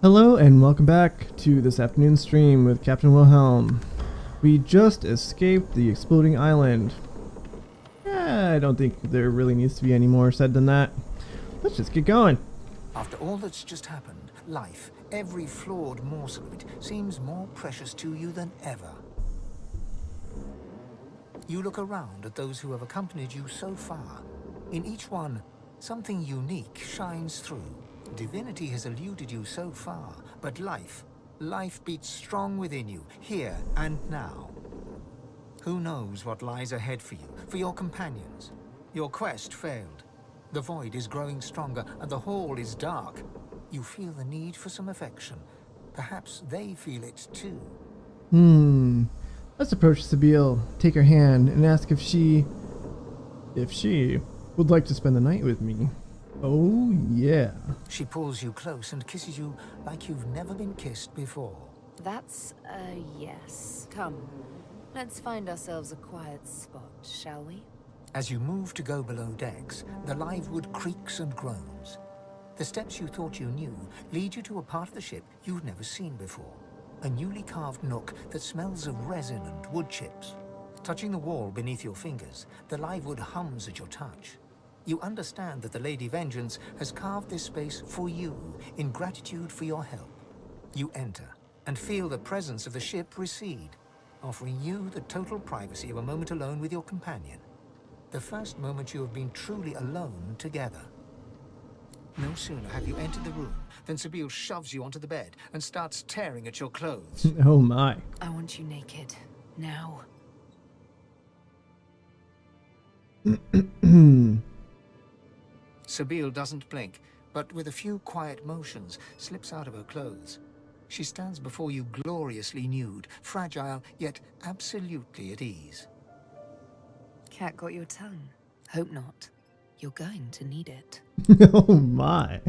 Hello and welcome back to this afternoon's stream with Captain Wilhelm. We just escaped the exploding island. I don't think there really needs to be any more said than that. Let's just get going. After all that's just happened, life, every flawed morsel of it, seems more precious to you than ever. You look around at those who have accompanied you so far. In each one, something unique shines through. Divinity has eluded you so far, but life beats strong within you, here and now. Who knows what lies ahead for you, for your companions? Your quest failed. The void is growing stronger, and the hall is dark. You feel the need for some affection. Perhaps they feel it too. Let's approach Sabine, take her hand, and ask if she would like to spend the night with me. Oh, yeah. She pulls you close and kisses you like you've never been kissed before. That's a yes. Come, let's find ourselves a quiet spot, shall we? As you move to go below decks, the live wood creaks and groans. The steps you thought you knew lead you to a part of the ship you've never seen before. A newly carved nook that smells of resin and wood chips. Touching the wall beneath your fingers, the live wood hums at your touch. You understand that the Lady Vengeance has carved this space for you in gratitude for your help. You enter and feel the presence of the ship recede, offering you the total privacy of a moment alone with your companion. The first moment you have been truly alone together. No sooner have you entered the room than Sabine shoves you onto the bed and starts tearing at your clothes. Oh my. I want you naked. Now. Sabine doesn't blink, but with a few quiet motions, slips out of her clothes. She stands before you gloriously nude, fragile, yet absolutely at ease. Cat got your tongue? Hope not. You're going to need it. Oh my.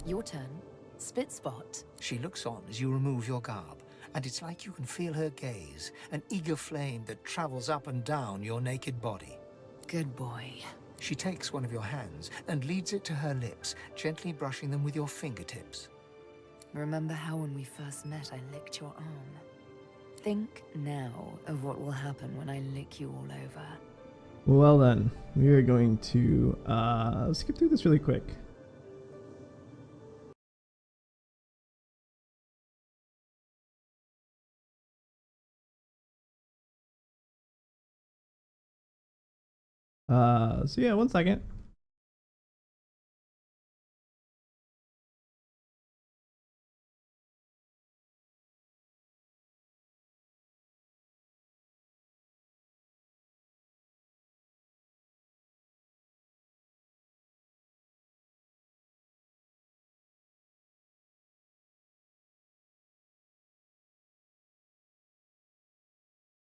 Your turn. Spit spot. She looks on as you remove your garb, and it's like you can feel her gaze, an eager flame that travels up and down your naked body. Good boy. She takes one of your hands and leads it to her lips, gently brushing them with your fingertips. Remember how when we first met I licked your arm? Think now of what will happen when I lick you all over. Well then, we are going to skip through this really quick. So yeah, 1 second.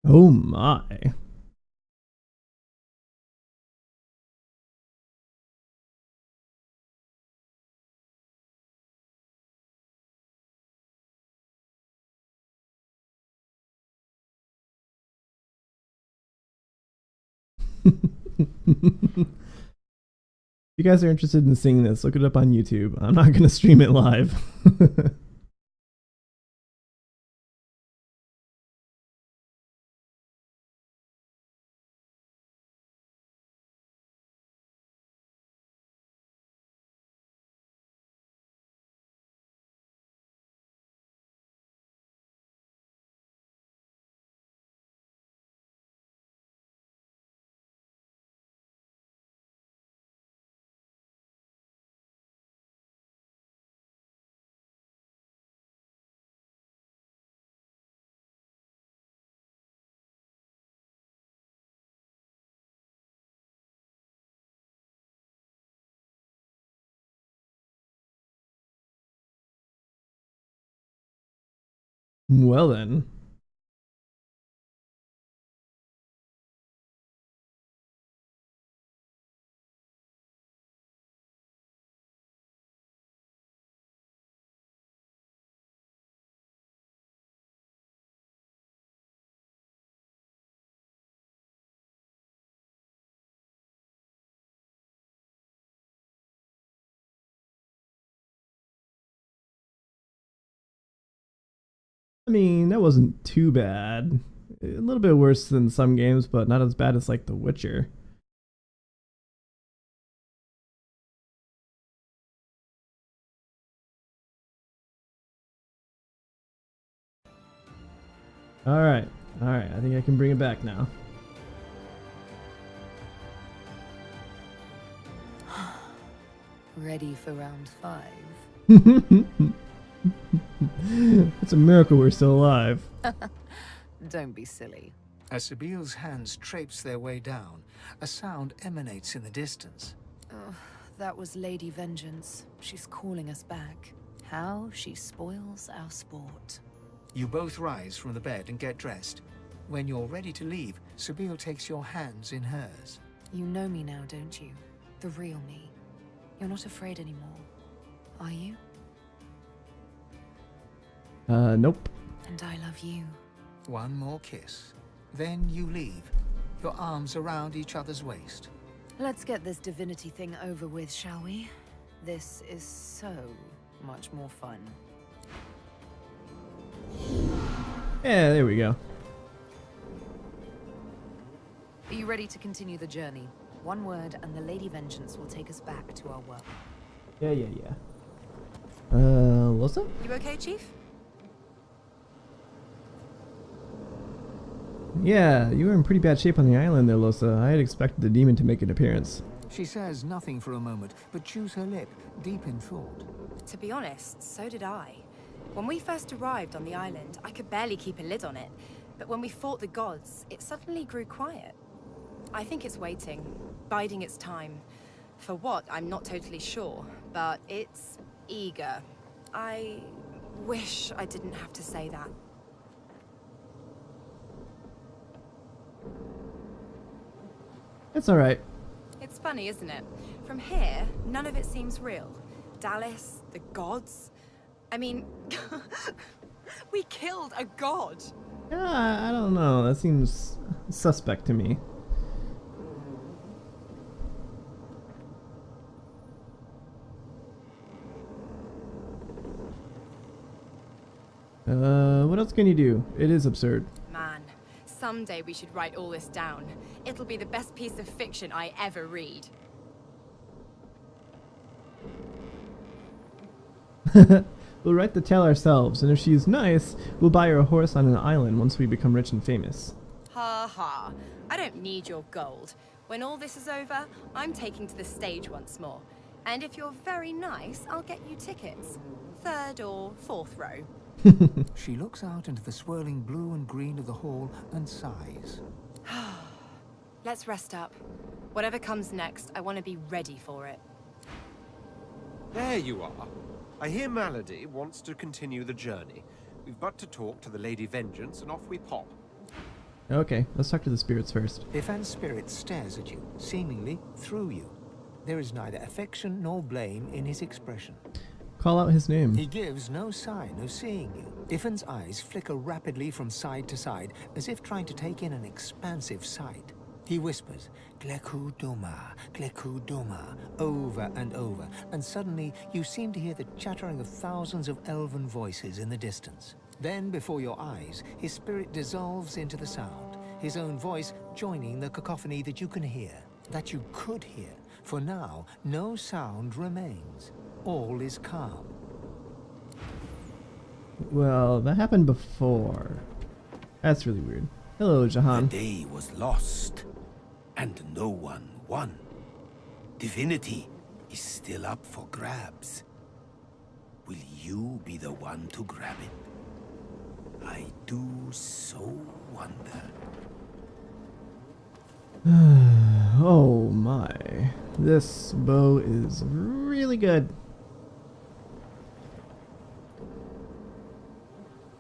Oh my. If you guys are interested in seeing this, look it up on YouTube. I'm not going to stream it live. Well then. I mean, that wasn't too bad. A little bit worse than some games, but not as bad as like The Witcher. Alright, alright, I think I can bring it back now. Ready for round 5? It's a miracle we're still alive. Don't be silly. As Sabile's hands traipse their way down, a sound emanates in the distance. That was Lady Vengeance. She's calling us back. How she spoils our sport. You both rise from the bed and get dressed. When you're ready to leave, Sabile takes your hands in hers. You know me now, don't you? The real me. You're not afraid anymore, are you? Nope. And I love you. One more kiss. Then you leave, your arms around each other's waist. Let's get this divinity thing over with, shall we? This is so much more fun. Yeah, there we go. Are you ready to continue the journey? One word and the Lady Vengeance will take us back to our work. Yeah. Losa? You okay, Chief? Yeah, you were in pretty bad shape on the island there, Losa. I had expected the demon to make an appearance. She says nothing for a moment, but chews her lip, deep in thought. To be honest, so did I. When we first arrived on the island, I could barely keep a lid on it. But when we fought the gods, it suddenly grew quiet. I think it's waiting, biding its time. For what, I'm not totally sure, but it's eager. I wish I didn't have to say that. It's alright. It's funny, isn't it? From here, none of it seems real. Dallas, the gods. I mean, we killed a god. Yeah, I don't know. That seems suspect to me. What else can you do? It is absurd. Man, someday we should write all this down. It'll be the best piece of fiction I ever read. We'll write the tale ourselves, and if she's nice, we'll buy her a horse on an island once we become rich and famous. Ha ha. I don't need your gold. When all this is over, I'm taking to the stage once more. And if you're very nice, I'll get you tickets. 3rd or 4th row. She looks out into the swirling blue and green of the hall and sighs. Let's rest up. Whatever comes next, I want to be ready for it. There you are. I hear Malady wants to continue the journey. We've but to talk to the Lady Vengeance and off we pop. Okay, let's talk to the spirits first. Ifan's spirit stares at you, seemingly through you. There is neither affection nor blame in his expression. Call out his name. He gives no sign of seeing you. Ifan's eyes flicker rapidly from side to side, as if trying to take in an expansive sight. He whispers, Gleku Doma, over and over, and suddenly you seem to hear the chattering of thousands of elven voices in the distance. Then, before your eyes, his spirit dissolves into the sound, his own voice joining the cacophony that you can hear, that you could hear, for now no sound remains. All is calm. Well, that happened before. That's really weird. Hello, Jahan. The day was lost, and no one won. Divinity is still up for grabs. Will you be the one to grab it? I do so wonder. Oh my. This bow is really good.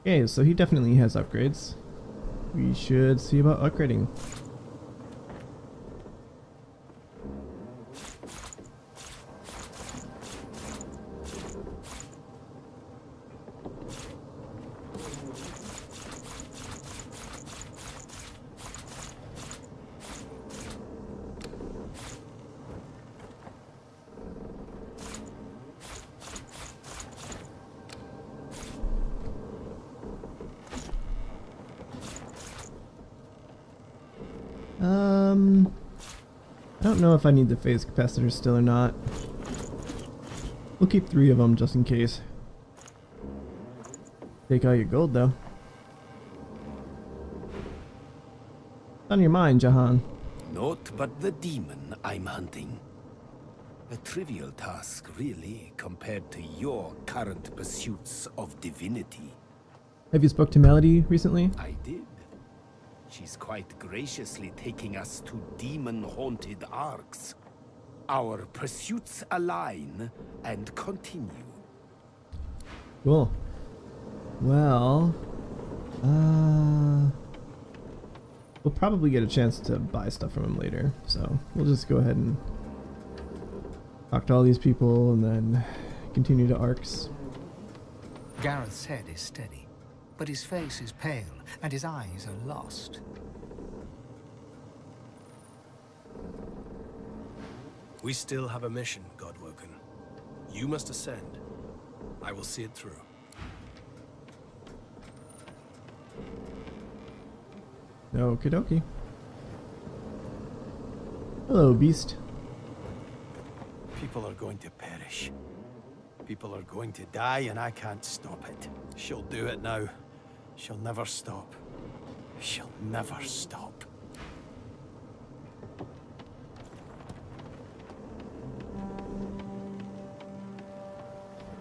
Okay, so he definitely has upgrades. We should see about upgrading. I don't know if I need the phase capacitor still or not. We'll keep 3 of them just in case. Take all your gold though. What's on your mind, Jahan? Naught but the demon I'm hunting. A trivial task, really, compared to your current pursuits of divinity. Have you spoke to Melody recently? I did. She's quite graciously taking us to demon-haunted arcs. Our pursuits align and continue. Cool. Well, we'll probably get a chance to buy stuff from him later, so we'll just go ahead and talk to all these people and then continue to arcs. Gareth's head is steady, but his face is pale and his eyes are lost. We still have a mission, Godwoken. You must ascend. I will see it through. Okie dokie. Hello, beast. People are going to perish. People are going to die, and I can't stop it. She'll do it now. She'll never stop. She'll never stop.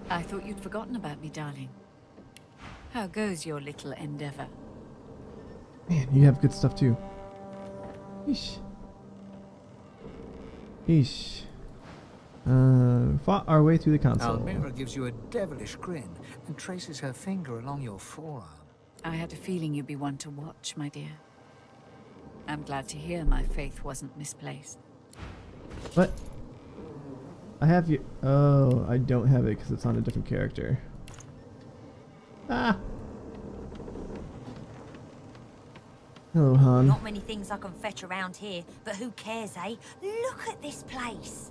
I thought you'd forgotten about me, darling. How goes your little endeavor? Man, you have good stuff too. Yeesh. Yeesh. Fought our way through the console. Almira gives you a devilish grin and traces her finger along your forearm. I had a feeling you'd be one to watch, my dear. I'm glad to hear my faith wasn't misplaced. What? I have you. Oh, I don't have it because it's on a different character. Ah! Hello, Han. Not many things I can fetch around here, but who cares, eh? Look at this place.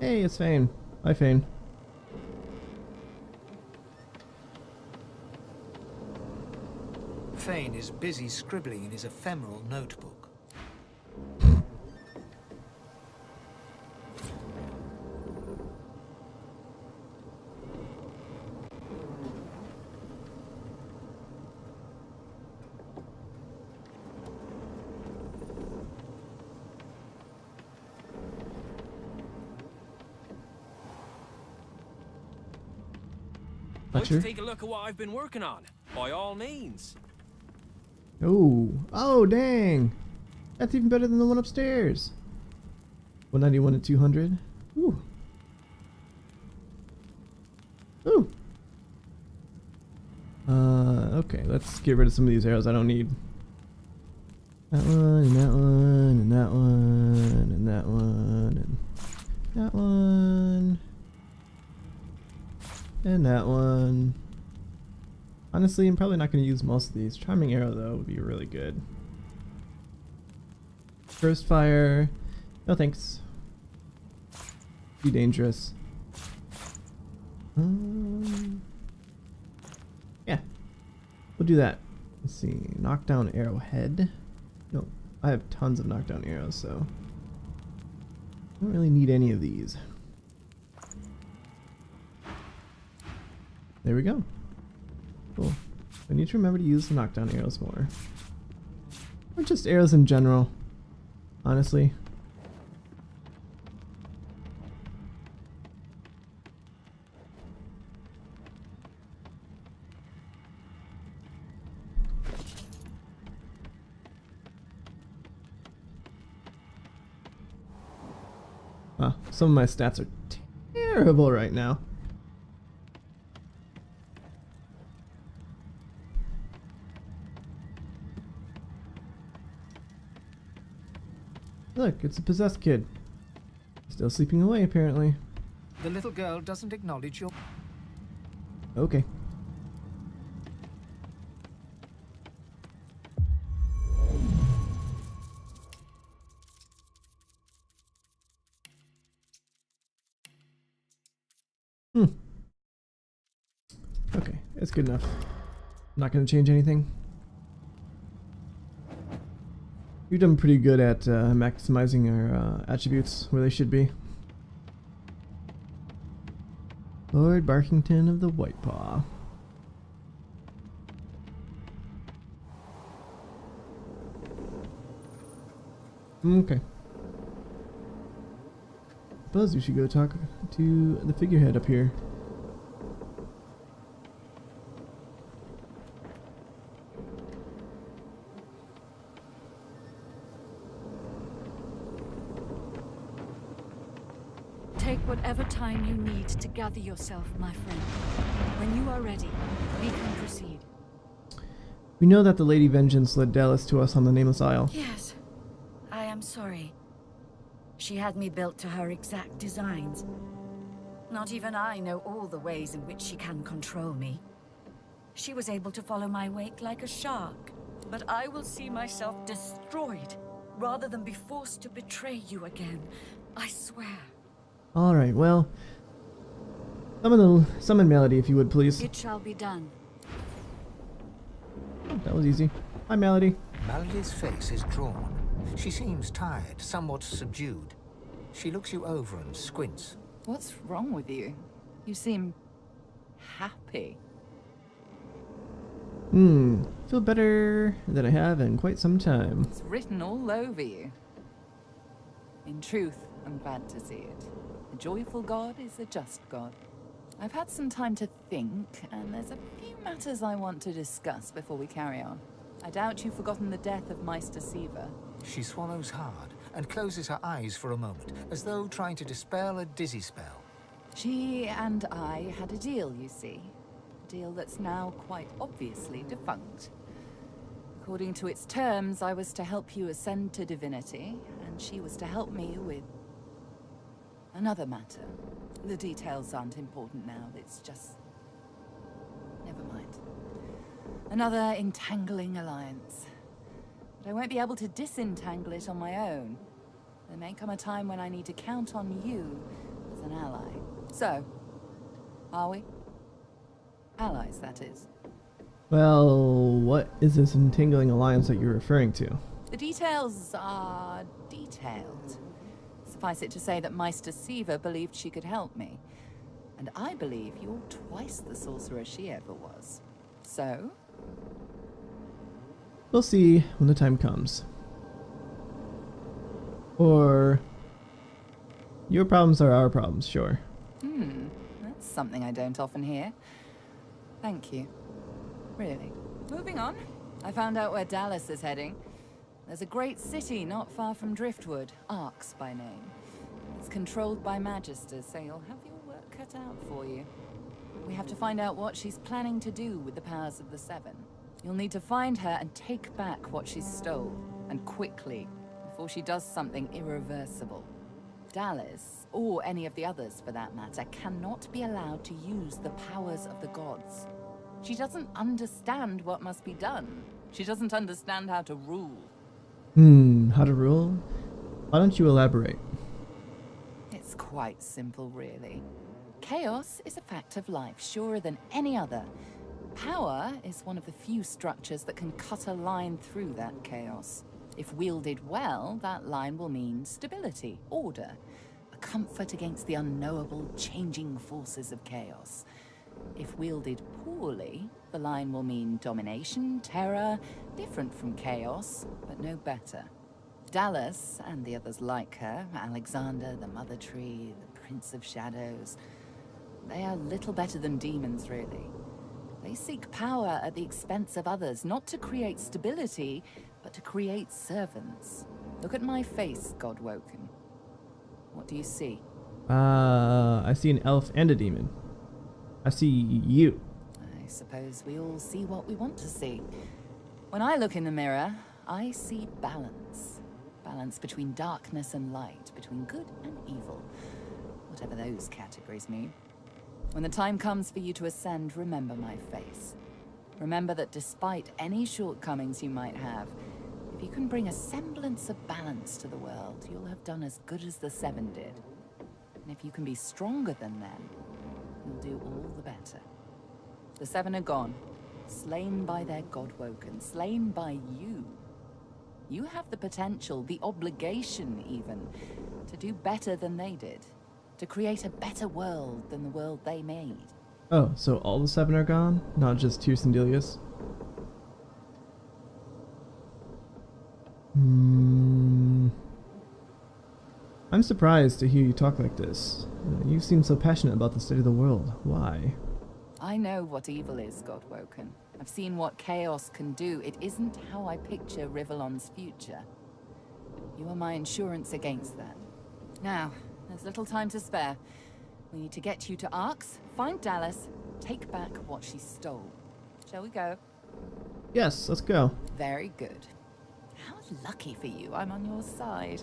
Hey, it's Fane. Hi, Fane. Fane is busy scribbling in his ephemeral notebook. Like to take a look at what I've been working on, by all means. Oh, dang. That's even better than the one upstairs. 191 and 200. Ooh. Ooh. Okay, let's get rid of some of these arrows I don't need. That one, and that one, and that one, and that one, and that one. And that one. Honestly, I'm probably not going to use most of these. Charming Arrow, though, would be really good. First Fire. No thanks. Too dangerous. Yeah. We'll do that. Let's see. Knockdown Arrowhead. No, I have tons of knockdown arrows, so I don't really need any of these. There we go. Cool. I need to remember to use the knockdown arrows more. Or just arrows in general, honestly. Wow, some of my stats are terrible right now. Look, it's a possessed kid. Still sleeping away, apparently. The little girl doesn't acknowledge your... Okay. Okay, it's good enough. I'm not going to change anything. We've done pretty good at maximizing our attributes where they should be. Lord Barkington of the White Paw. Okay. Suppose we should go talk to the figurehead up here. Take whatever time you need to gather yourself, my friend. When you are ready, we can proceed. We know that the Lady Vengeance led Dallas to us on the Nameless Isle. Yes. I am sorry. She had me built to her exact designs. Not even I know all the ways in which she can control me. She was able to follow my wake like a shark. But I will see myself destroyed, rather than be forced to betray you again. I swear. Alright, well... Summon Melody, if you would, please. It shall be done. Oh, that was easy. Hi, Melody. Melody's face is drawn. She seems tired, somewhat subdued. She looks you over and squints. What's wrong with you? You seem... happy. Feel better than I have in quite some time. It's written all over you. In truth, I'm glad to see it. A joyful God is a just God. I've had some time to think, and there's a few matters I want to discuss before we carry on. I doubt you've forgotten the death of Meister Siva. She swallows hard and closes her eyes for a moment, as though trying to dispel a dizzy spell. She and I had a deal, you see. A deal that's now quite obviously defunct. According to its terms, I was to help you ascend to divinity, and she was to help me with another matter. The details aren't important now, it's just... never mind. Another entangling alliance. But I won't be able to disentangle it on my own. There may come a time when I need to count on you as an ally. So, are we? Allies, that is. Well, what is this entangling alliance that you're referring to? The details are detailed. Suffice it to say that Meister Siva believed she could help me. And I believe you're twice the sorcerer she ever was. So? We'll see when the time comes. Or... your problems are our problems, sure. That's something I don't often hear. Thank you. Really. Moving on. I found out where Dallas is heading. There's a great city not far from Driftwood, Arx by name. It's controlled by Magisters, so you'll have your work cut out for you. We have to find out what she's planning to do with the powers of the Seven. You'll need to find her and take back what she stole, and quickly, before she does something irreversible. Dallas, or any of the others for that matter, cannot be allowed to use the powers of the gods. She doesn't understand what must be done. She doesn't understand how to rule. How to rule? Why don't you elaborate? It's quite simple, really. Chaos is a fact of life, surer than any other. Power is one of the few structures that can cut a line through that chaos. If wielded well, that line will mean stability, order, a comfort against the unknowable, changing forces of chaos. If wielded poorly, the line will mean domination, terror, different from chaos, but no better. Dallas, and the others like her, Alexander, the Mother Tree, the Prince of Shadows, they are little better than demons, really. They seek power at the expense of others, not to create stability, but to create servants. Look at my face, Godwoken. What do you see? I see an elf and a demon. I see you. I suppose we all see what we want to see. When I look in the mirror, I see balance. Balance between darkness and light, between good and evil. Whatever those categories mean. When the time comes for you to ascend, remember my face. Remember that despite any shortcomings you might have, if you can bring a semblance of balance to the world, you'll have done as good as the Seven did. And if you can be stronger than them, you'll do all the better. The Seven are gone, slain by their Godwoken, slain by you. You have the potential, the obligation even, to do better than they did. To create a better world than the world they made. Oh, so all the 7 are gone? Not just Tears and Delius? I'm surprised to hear you talk like this. You seem so passionate about the state of the world. Why? I know what evil is, Godwoken. I've seen what chaos can do. It isn't how I picture Rivellon's future. You are my insurance against that. Now, there's little time to spare. We need to get you to Arx, find Dallas, take back what she stole. Shall we go? Yes, let's go. Very good. How lucky for you I'm on your side.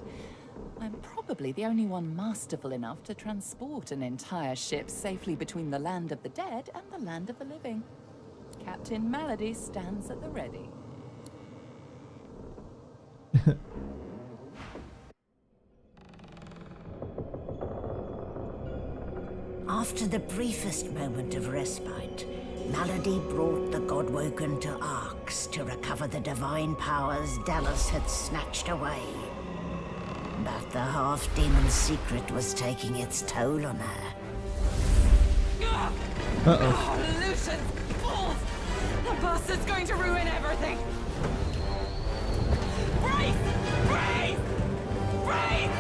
I'm probably the only one masterful enough to transport an entire ship safely between the land of the dead and the land of the living. Captain Malady stands at the ready. After the briefest moment of respite, Malady brought the Godwoken to Arx to recover the divine powers Dallas had snatched away. But the half-demon's secret was taking its toll on her. Uh-oh. Lucian! Fools! The bastard's going to ruin everything! Brace! Brace! Brace!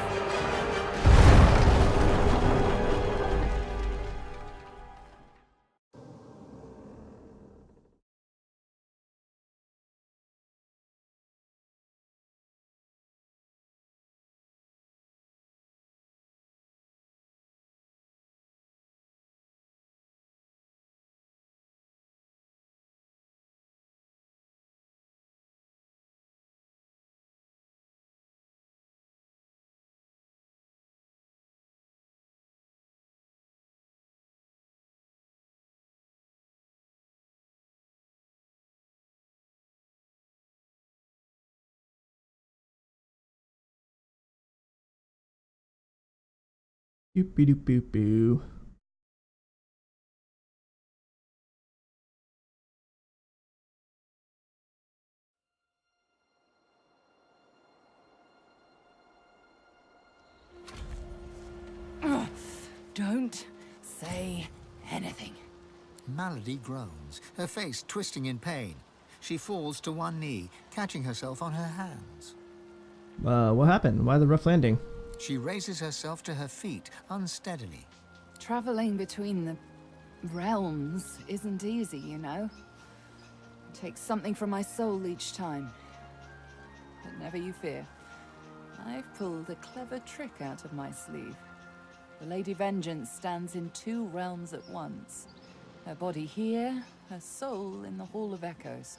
Doopy doop boop boo. Don't say anything. Malady groans, her face twisting in pain. She falls to one knee, catching herself on her hands. What happened? Why the rough landing? She raises herself to her feet, unsteadily. Traveling between the realms isn't easy, you know. It takes something from my soul each time. But never you fear. I've pulled a clever trick out of my sleeve. The Lady Vengeance stands in 2 realms at once. Her body here, her soul in the Hall of Echoes.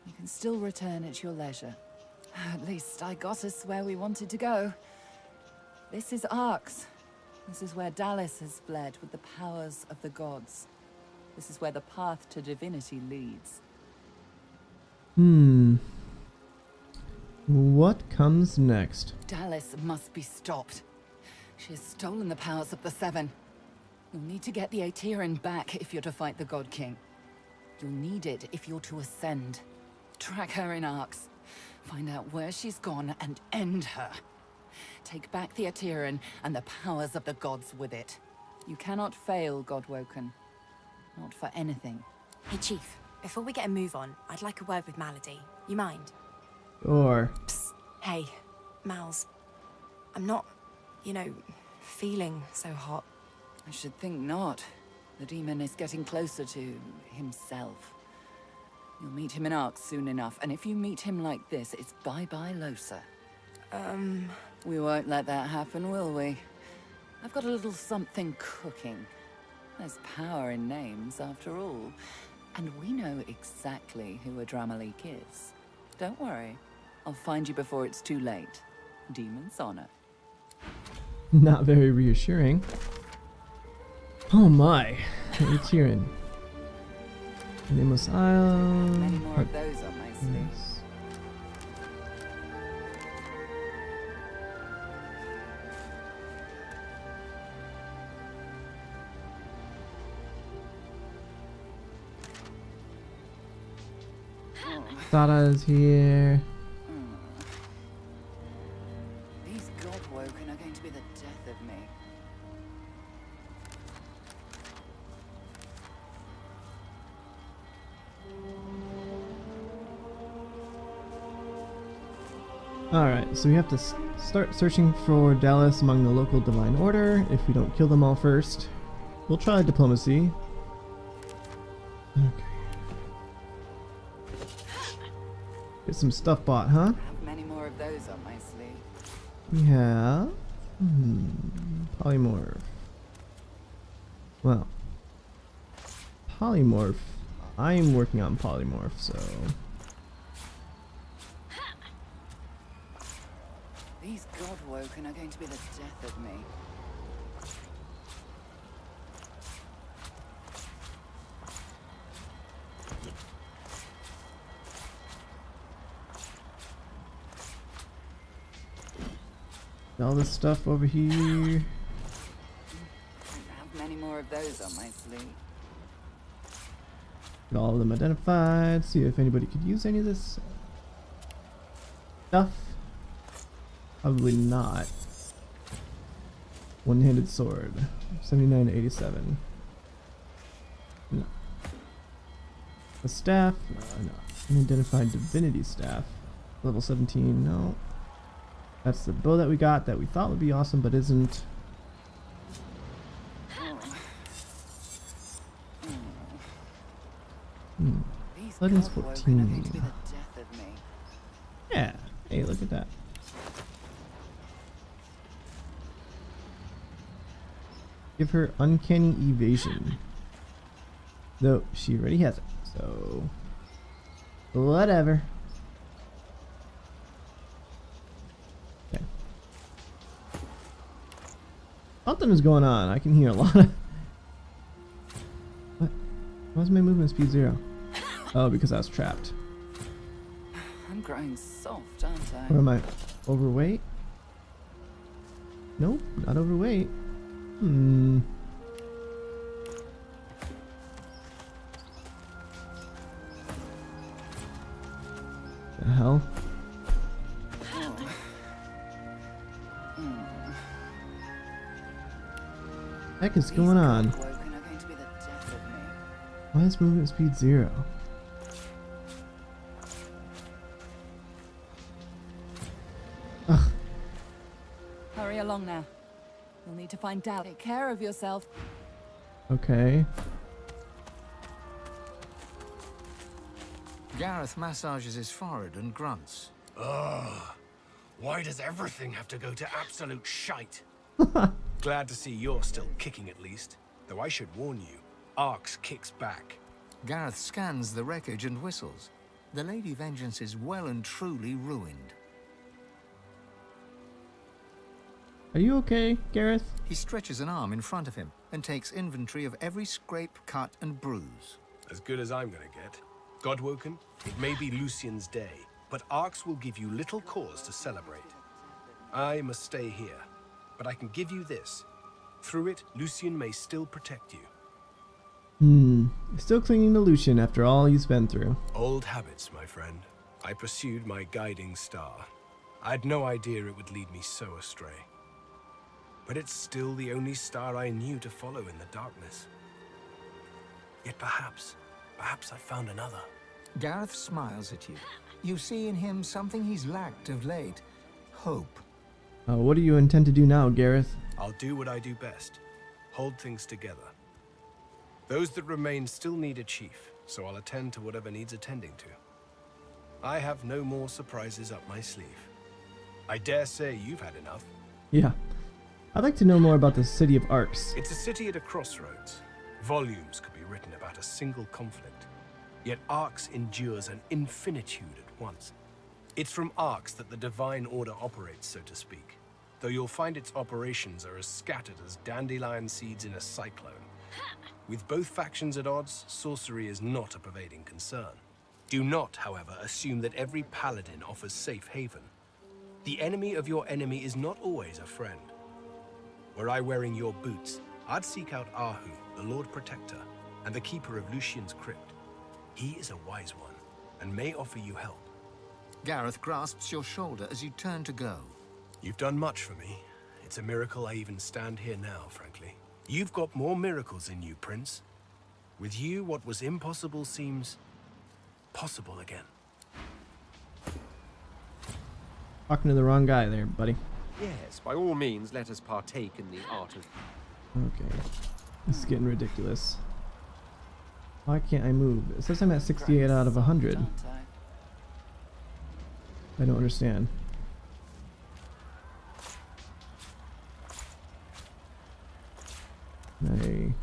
You can still return at your leisure. At least I got us where we wanted to go. This is Arx. This is where Dallas has fled with the powers of the gods. This is where the path to divinity leads. What comes next? Dallas must be stopped. She has stolen the powers of the 7. You'll need to get the Aetherin back if you're to fight the God King. You'll need it if you're to ascend. Track her in Arx. Find out where she's gone and end her. Take back the Aetherin and the powers of the gods with it. You cannot fail, Godwoken. Not for anything. Hey, Chief. Before we get a move on, I'd like a word with Malady. You mind? Or Psst. Hey, Mals. I'm not, you know, feeling so hot. I should think not. The demon is getting closer to himself. You'll meet him in Arx soon enough, and if you meet him like this, it's bye-bye Losa. We won't let that happen, will we? I've got a little something cooking. There's power in names, after all. And we know exactly who Adramalik is. Don't worry. I'll find you before it's too late. Demon's honor. not very reassuring. Oh my, Aetherin. Nameless Isle. Many more of those on my sleeve. Yes. Sada is here. Alright, so we have to start searching for Dallas among the local Divine Order if we don't kill them all first. We'll try diplomacy. Okay. Get some stuff bought, huh? I have many more of those up my sleeve. We have... polymorph. Well. Polymorph. I'm working on polymorph, so... These Godwoken are going to be the death of me. All this stuff over here. I have many more of those on my sleeve. Get all of them identified. See if anybody could use any of this stuff. Probably not. One-handed sword. 79 to 87. No. A staff. No. Unidentified divinity staff. Level 17. No. That's the bow that we got that we thought would be awesome, but isn't. Legends 14. Yeah. Hey, look at that. Give her uncanny evasion. Though she already has it, so whatever. Okay. Something is going on. I can hear a lot of. What? Why is my movement speed 0? Oh, because I was trapped. I'm growing soft, aren't I? Or am I overweight? Nope, not overweight. The hell? Heck is going on? Why is movement speed 0? Ugh. Hurry along now. You'll need to find Dal. Take care of yourself. Okay. Gareth massages his forehead and grunts. Ugh. Why does everything have to go to absolute shite? Glad to see you're still kicking at least. Though I should warn you, Arx kicks back. Gareth scans the wreckage and whistles. The Lady Vengeance is well and truly ruined. Are you okay, Gareth? He stretches an arm in front of him and takes inventory of every scrape, cut, and bruise. As good as I'm gonna get. Godwoken, it may be Lucian's day, but Arx will give you little cause to celebrate. I must stay here, but I can give you this. Through it, Lucian may still protect you. Still clinging to Lucian after all he's been through. Old habits, my friend. I pursued my guiding star. I had no idea it would lead me so astray. But it's still the only star I knew to follow in the darkness. Yet perhaps I found another. Gareth smiles at you. You see in him something he's lacked of late. Hope. What do you intend to do now, Gareth? I'll do what I do best. Hold things together. Those that remain still need a chief, so I'll attend to whatever needs attending to. I have no more surprises up my sleeve. I dare say you've had enough. Yeah. I'd like to know more about the city of Arx. It's a city at a crossroads. Volumes could be written about a single conflict. Yet Arx endures an infinitude at once. It's from Arx that the Divine Order operates, so to speak. Though you'll find its operations are as scattered as dandelion seeds in a cyclone. With both factions at odds, sorcery is not a pervading concern. Do not, however, assume that every paladin offers safe haven. The enemy of your enemy is not always a friend. Were I wearing your boots, I'd seek out Ahu, the Lord Protector, and the Keeper of Lucian's Crypt. He is a wise one, and may offer you help. Gareth grasps your shoulder as you turn to go. You've done much for me. It's a miracle I even stand here now, frankly. You've got more miracles in you, Prince. With you, what was impossible seems possible again. Talking to the wrong guy there, buddy. Yes, by all means, let us partake in the art of... Okay. This is getting ridiculous. Why can't I move? It says I'm at 68 out of 100. I don't understand. I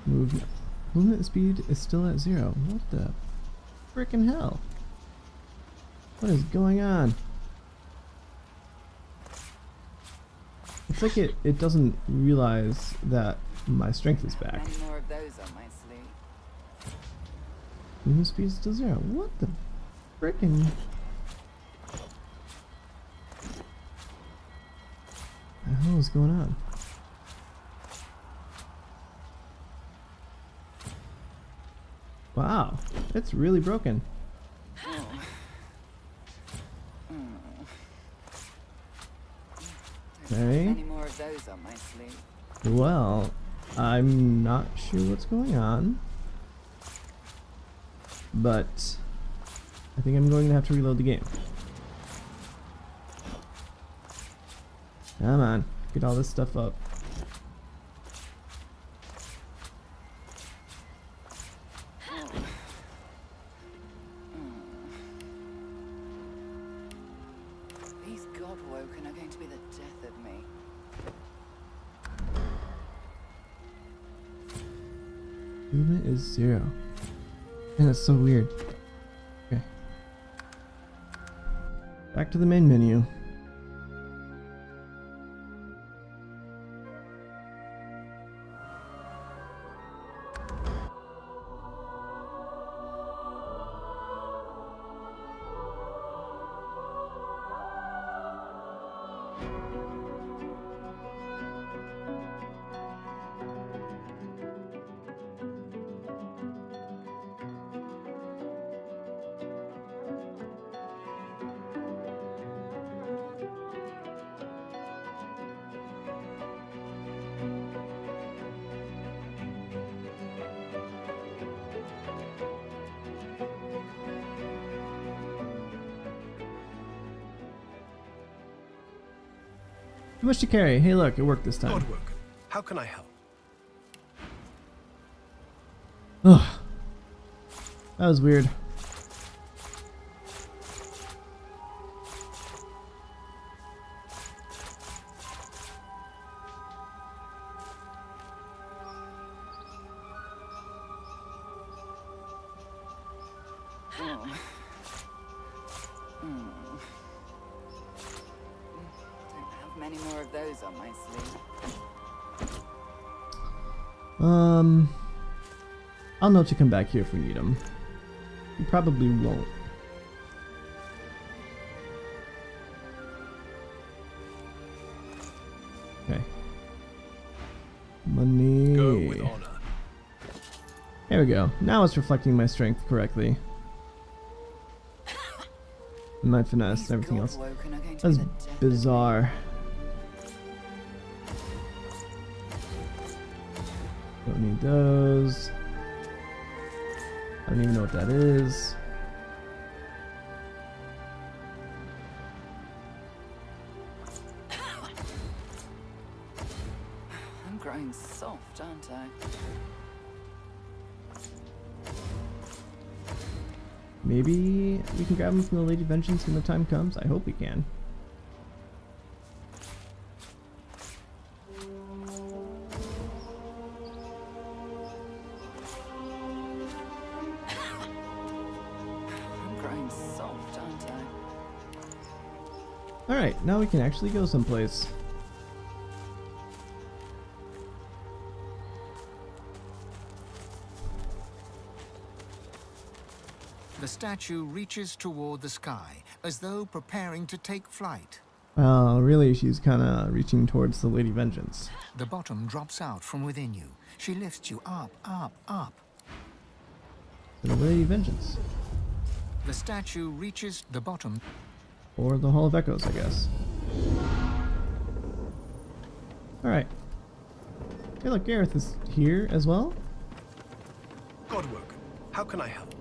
movement speed is still at 0. What the frickin' hell? What is going on? It's like it doesn't realize that my strength is back. Many more of those on my sleeve. Movement speed is still 0. What the frickin'? The hell is going on? Wow, it's really broken. Okay. Many more of those on my sleeve. Well, I'm not sure what's going on, but I think I'm going to have to reload the game. Come on, get all this stuff up. These Godwoken are going to be the death of me. Movement is 0. Man, that's so weird. Okay. Back to the main menu. Too much to carry. Hey, look, it worked this time. Godwoken, how can I help? Ugh. That was weird. Many more of those on my sleeve. I'll know to come back here if we need them. You probably won't. Okay. Money. Go with honor. There we go. Now it's reflecting my strength correctly. And my finesse and everything else. That's bizarre. Don't need those. I don't even know what that is. I'm growing soft, aren't I? Maybe we can grab them from the Lady Vengeance when the time comes. I hope we can. I'm growing soft, aren't I? Alright, now we can actually go someplace. The statue reaches toward the sky, as though preparing to take flight. Well, really, she's kind of reaching towards the Lady Vengeance. The bottom drops out from within you. She lifts you up, up, up. The Lady Vengeance. The statue reaches the bottom. Or the Hall of Echoes, I guess. Alright. Hey, look, Gareth is here as well? Godwoken, how can I help?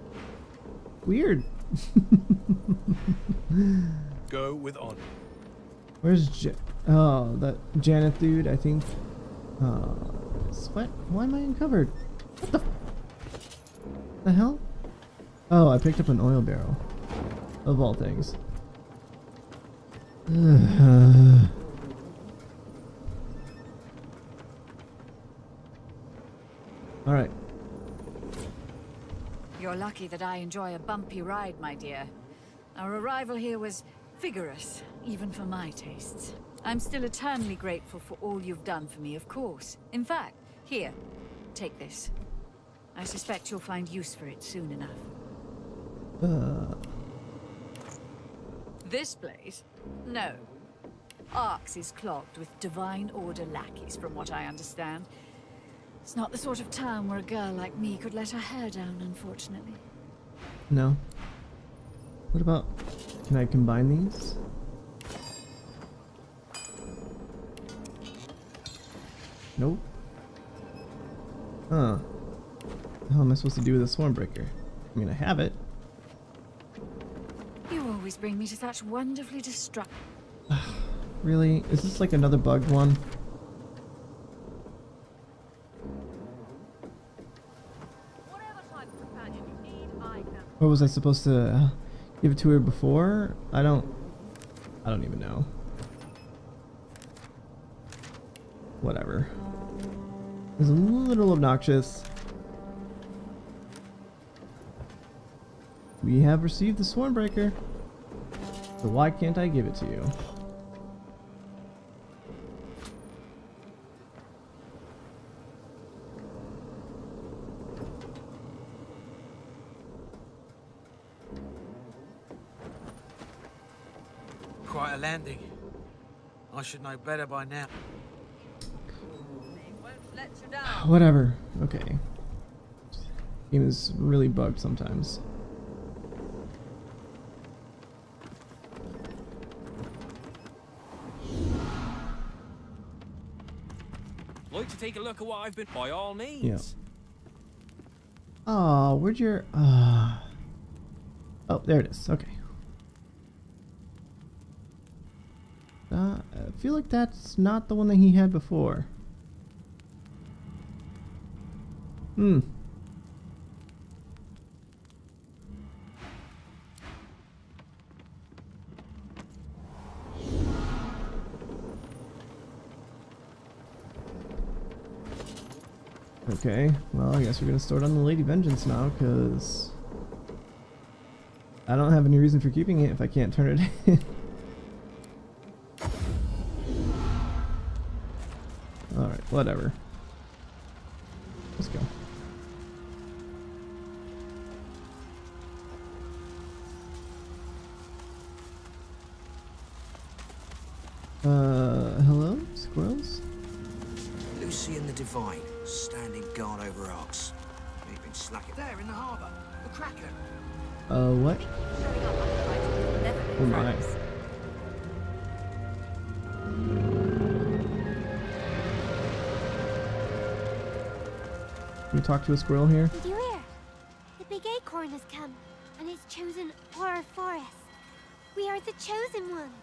Weird. Go with honor. Where's oh, that Janet dude, I think. Sweat? Why am I uncovered? What the hell? Oh, I picked up an oil barrel. Of all things. Alright. You're lucky that I enjoy a bumpy ride, my dear. Our arrival here was vigorous, even for my tastes. I'm still eternally grateful for all you've done for me, of course. In fact, here, take this. I suspect you'll find use for it soon enough. This place? No. Arx is clogged with Divine Order lackeys, from what I understand. It's not the sort of town where a girl like me could let her hair down, unfortunately. No. What about... Can I combine these? Nope. Huh. What the hell am I supposed to do with a Swarmbreaker? I mean, I have it. You always bring me to such wonderfully destructive... Really? Is this like another bugged one? Or was I supposed to give it to her before? I don't even know. Whatever. It's a little obnoxious. We have received the Swarmbreaker. So why can't I give it to you? Quite a landing. I should know better by now. Whatever. Okay. Game is really bugged sometimes. Like to take a look at what I've been... By all means. Yeah. Oh, where'd your... Oh, there it is. Okay. I feel like that's not the one that he had before. Hmm. Okay, well, I guess we're gonna start on the Lady Vengeance now, because I don't have any reason for keeping it if I can't turn it in. Alright, whatever. Let's go. Hello? Squirrels? Lucy and the Divine, standing guard over Arx. They've been slacking. There in the harbour, the Kraken. What? Oh my. Can we talk to a squirrel here? Did you hear? The big acorn has come, and it's chosen our forest. We are the chosen ones.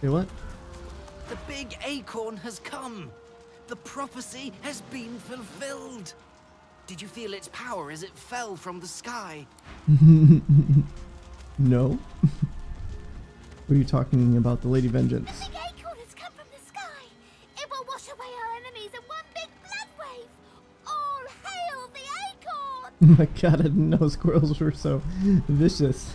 Hey, what? The big acorn has come. The prophecy has been fulfilled. Did you feel its power as it fell from the sky? No. What are you talking about? The Lady Vengeance? The big acorn has come from the sky. It will wash away our enemies in one big blood wave. All hail the acorn! Oh my god, I didn't know squirrels were so vicious.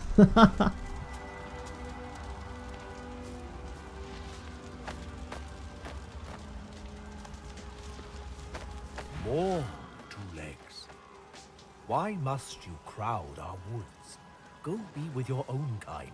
More two legs. Why must you crowd our woods? Go be with your own kind.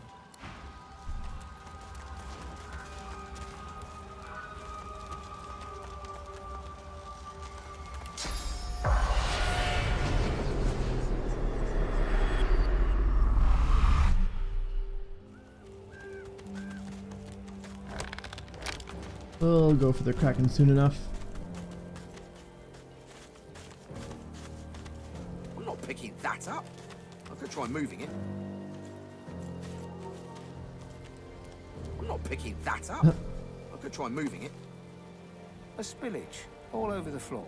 We'll go for the Kraken soon enough. I'm not picking that up. I could try moving it. I'm not picking that up. I could try moving it. A spillage all over the floor.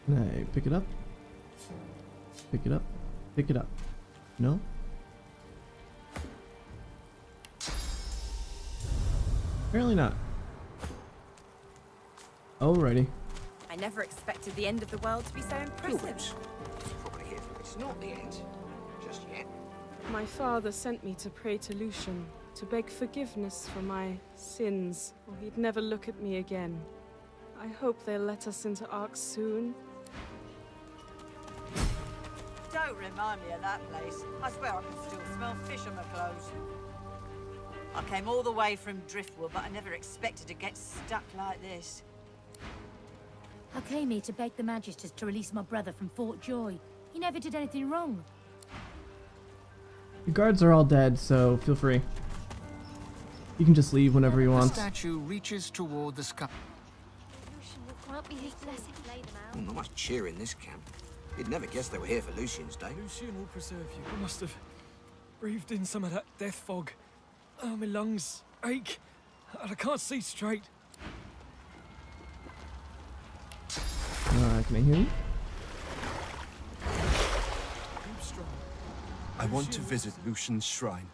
Can I pick it up? Pick it up. Pick it up. No? Apparently not. Alrighty. I never expected the end of the world to be so impressive. Probably here. It's not the end. Just yet. My father sent me to pray to Lucian, to beg forgiveness for my sins, or he'd never look at me again. I hope they'll let us into Ark soon. Don't remind me of that place. I swear I can still smell fish on my clothes. I came all the way from Driftwood, but I never expected to get stuck like this. I came here to beg the Magisters to release my brother from Fort Joy. He never did anything wrong. The guards are all dead, so feel free. You can just leave whenever you want. The statue reaches toward the sky. Lucian will grant me his blessing. Lay them out. Not much cheer in this camp. You'd never guess they were here for Lucian's Day. Lucian will preserve you. I must have breathed in some of that death fog. Oh, my lungs ache, and I can't see straight. Can I hear you? I want to visit Lucian's shrine,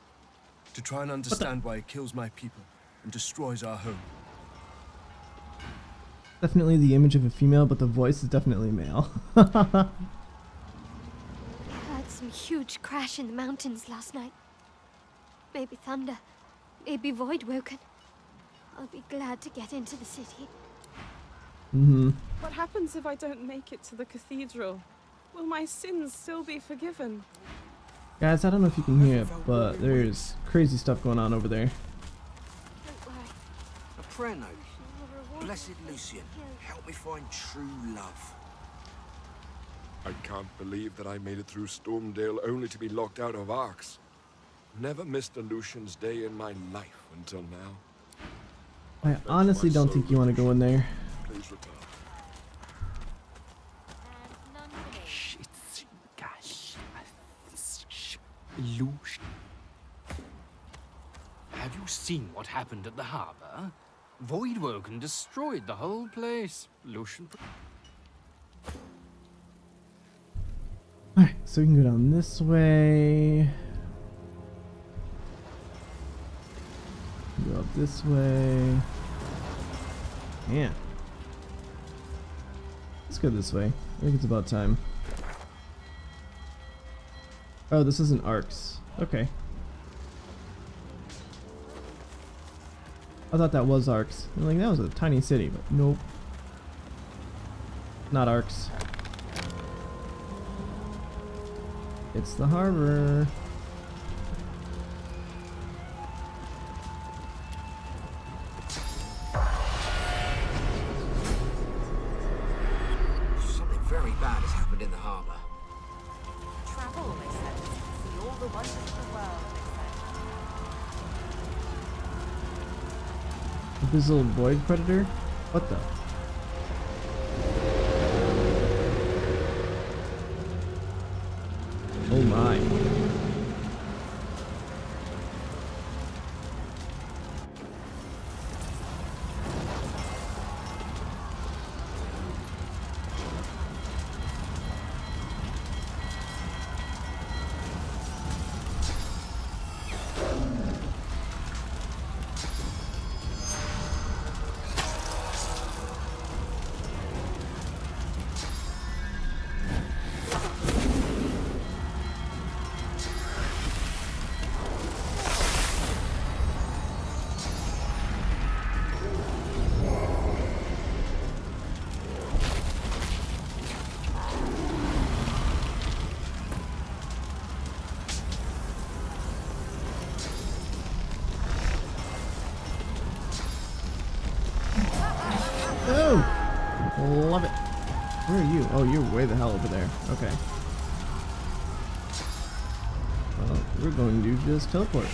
to try and understand why it kills my people and destroys our home. Definitely the image of a female, but the voice is definitely male. I heard some huge crash in the mountains last night. Maybe thunder, maybe Voidwoken. I'll be glad to get into the city. What happens if I don't make it to the cathedral? Will my sins still be forgiven? Guys, I don't know if you can hear it, but there's crazy stuff going on over there. Don't worry. A prayer note. Blessed Lucian, help me find true love. I can't believe that I made it through Stormdale only to be locked out of Arx. Never missed a Lucian's Day in my life until now. I honestly don't think you want to go in there. Please return. Lucian. Have you seen what happened at the harbor? Voidwoken destroyed the whole place. Lucian. Alright, so we can go down this way. Go up this way. Yeah. Let's go this way. I think it's about time. Oh, this isn't Arx. Okay. I thought that was Arx. I'm like, that was a tiny city, but nope. Not Arx. It's the harbor. Something very bad has happened in the harbor. Travel, they said. See all the wonders of the world, they said. This little void predator? What the? Oh my. Oh! Love it. Where are you? Oh, you're way the hell over there. Okay. Well, we're going to just teleport.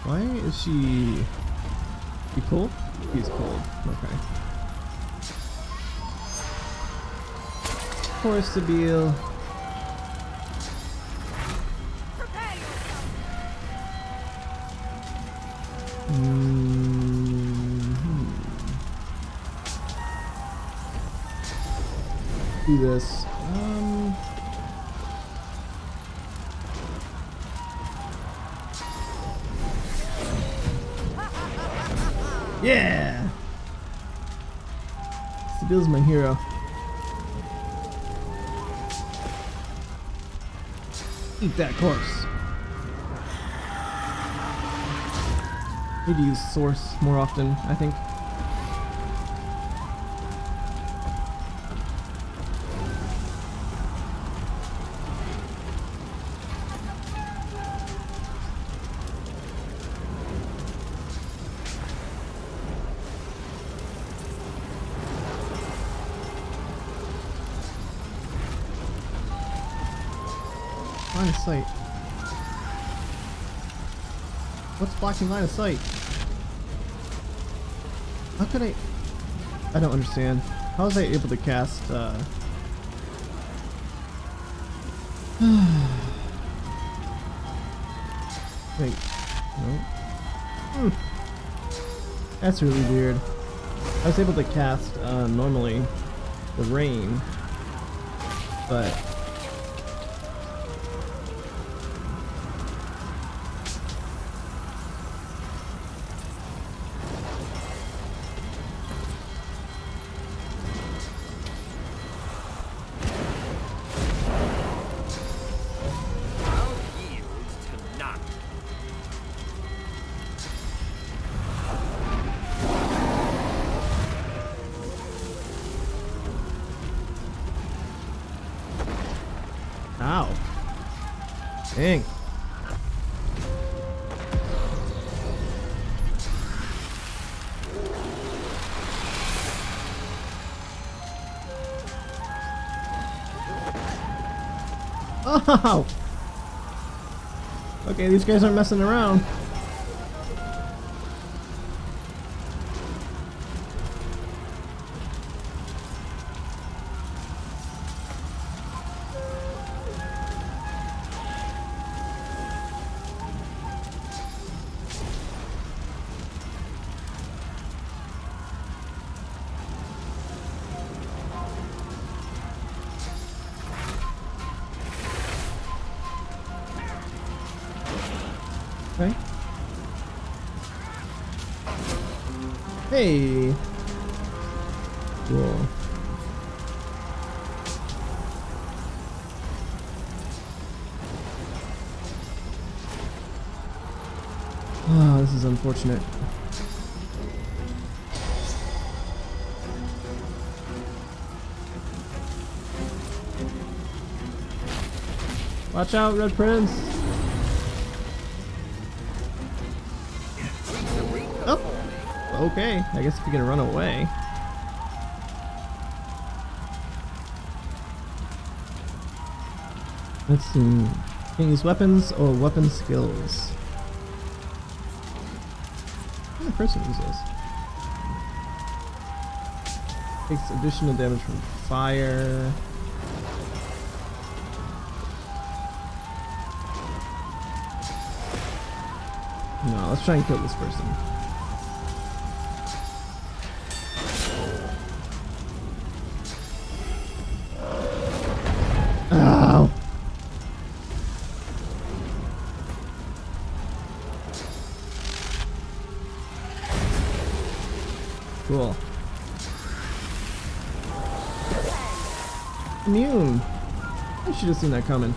Why is she... You cold? He's cold. Okay. Horstabile. Do this. Yeah! Stabile's my hero. Eat that corpse. Need to use source more often, I think. Line of sight. What's blocking line of sight? How could I don't understand. How was I able to cast wait, no. That's really weird. I was able to cast normally the rain, but ow. Dang. Oh! Okay, these guys aren't messing around. Okay. Hey. Cool. Oh, this is unfortunate. Watch out, Red Prince. Oh, okay. I guess if you're gonna run away. Let's see. Can use weapons or weapon skills. What kind of person is this? Takes additional damage from fire. No, let's try and kill this person. Ow! Cool. Immune! I should have seen that coming.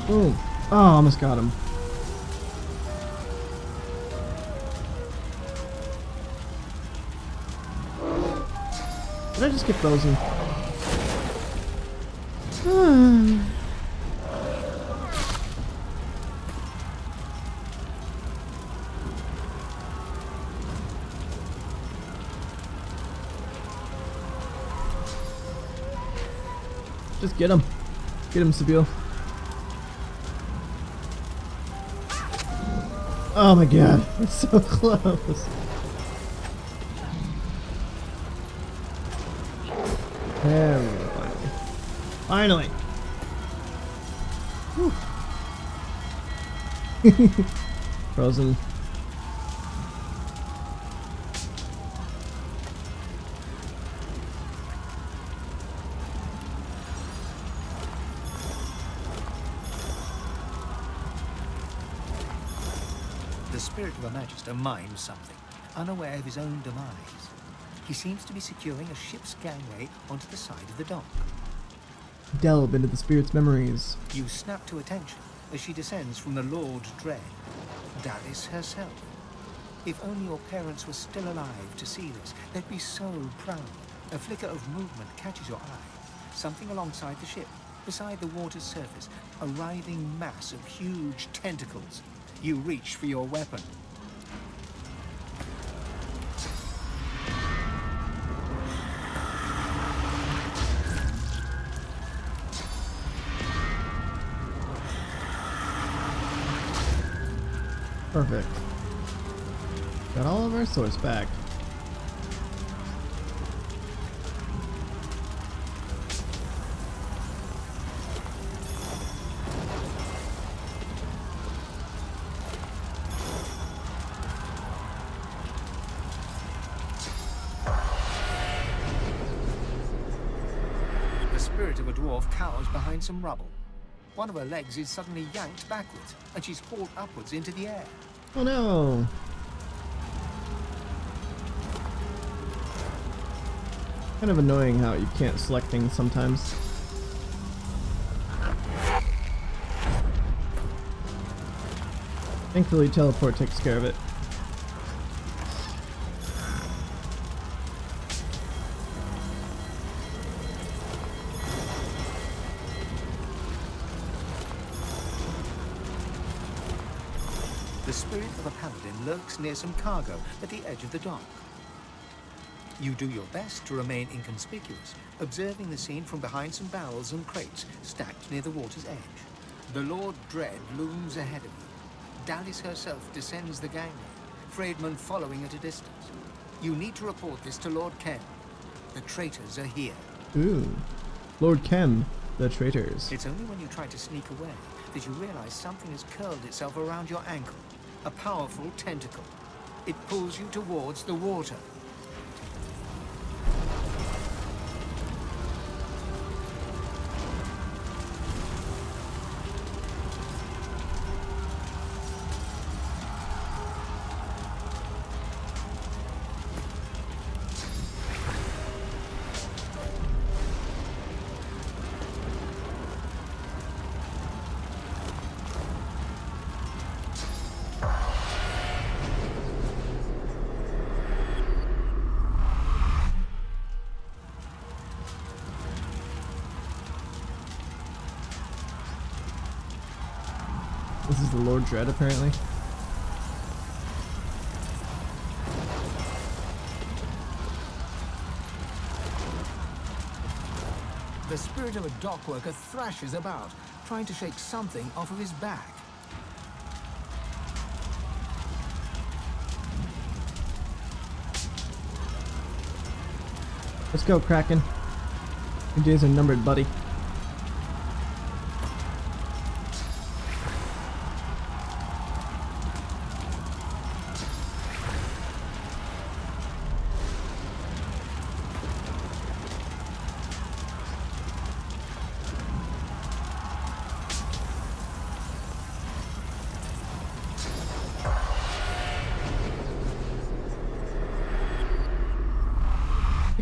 Boom. Oh, almost got him. Did I just get frozen? Just get him. Get him, Sabine. Oh my god, it's so close. There we go, finally. Finally. Frozen. The spirit of a Magister mimes something, unaware of his own demise. He seems to be securing a ship's gangway onto the side of the dock. Delve into the spirit's memories. You snap to attention as she descends from the Lord Dread, Dallis herself. If only your parents were still alive to see this, they'd be so proud. A flicker of movement catches your eye. Something alongside the ship, beside the water's surface, a writhing mass of huge tentacles. You reach for your weapon. Perfect. Got all of our swords back. The spirit of a dwarf cowers behind some rubble. One of her legs is suddenly yanked backwards, and she's hauled upwards into the air. Oh no! Kind of annoying how you can't select things sometimes. Thankfully, teleport takes care of it. The spirit of a paladin lurks near some cargo at the edge of the dock. You do your best to remain inconspicuous, observing the scene from behind some barrels and crates stacked near the water's edge. The Lord Dread looms ahead of you. Dallis herself descends the gangway, Freedman following at a distance. You need to report this to Lord Ken. The traitors are here. Ooh. Lord Ken, the traitors. It's only when you try to sneak away that you realize something has curled itself around your ankle. A powerful tentacle. It pulls you towards the water. This is the Lord Dread, apparently. The spirit of a dockworker thrashes about, trying to shake something off of his back. Let's go, Kraken. Your days are numbered, buddy.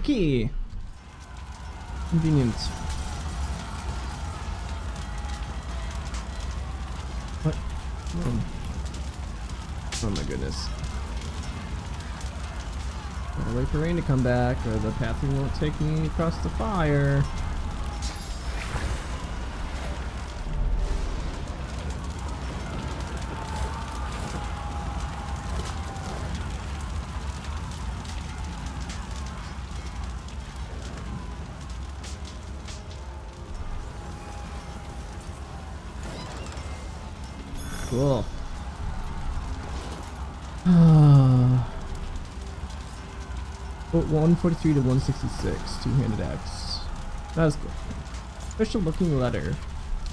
Key. Convenient. What? Oh my goodness. Gotta wait for rain to come back, or the pathing won't take me across the fire. Cool. Oh, 143 to 166, two-handed axe. That is cool. Special looking letter.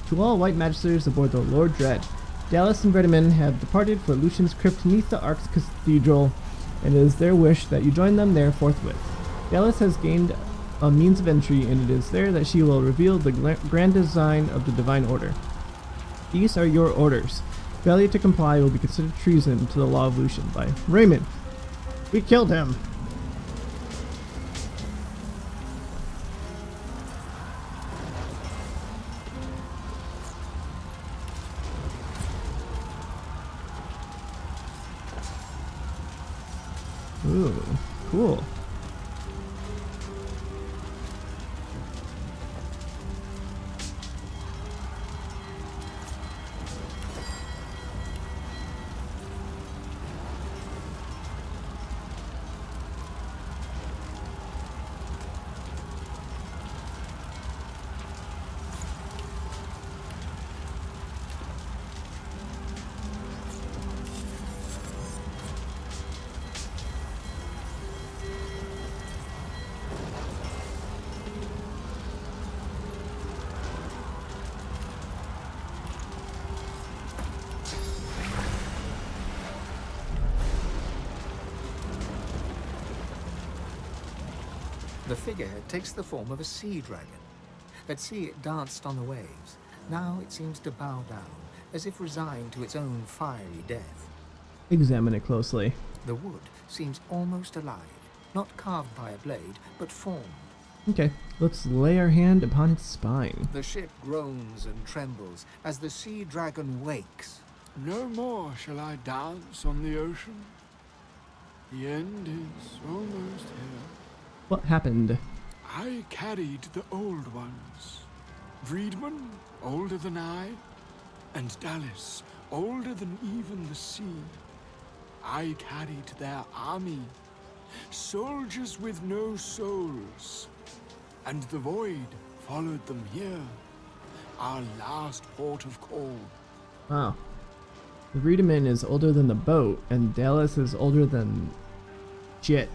To all white magisters aboard the Lord Dread, Dallas and Bredeman have departed for Lucian's crypt beneath the Ark's Cathedral, and it is their wish that you join them there forthwith. Dallas has gained a means of entry, and it is there that she will reveal the grand design of the Divine Order. These are your orders. Failure to comply will be considered treason to the law of Lucian by Raymond. We killed him. Ooh, cool. The figurehead takes the form of a sea dragon. At sea it danced on the waves. Now it seems to bow down, as if resigned to its own fiery death. Examine it closely. The wood seems almost alive, not carved by a blade, but formed. Okay, let's lay our hand upon its spine. The ship groans and trembles as the sea dragon wakes. No more shall I dance on the ocean. The end is almost here. What happened? I carried the old ones. Friedman, older than I, and Dallas, older than even the sea. I carried their army, soldiers with no souls. And the void followed them here, our last port of call. Wow. The Riedemann is older than the boat, and Dallas is older than... shit.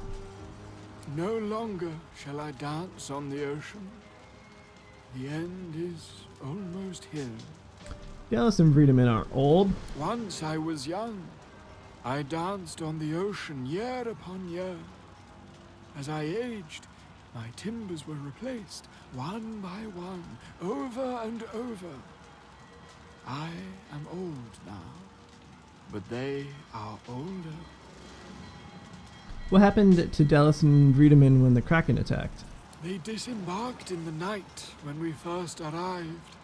No longer shall I dance on the ocean. The end is almost here. Dallas and Riedemann are old. Once I was young. I danced on the ocean year upon year. As I aged, my timbers were replaced, one by one, over and over. I am old now, but they are older. What happened to Dallas and Riedemann when the Kraken attacked? They disembarked in the night when we first arrived.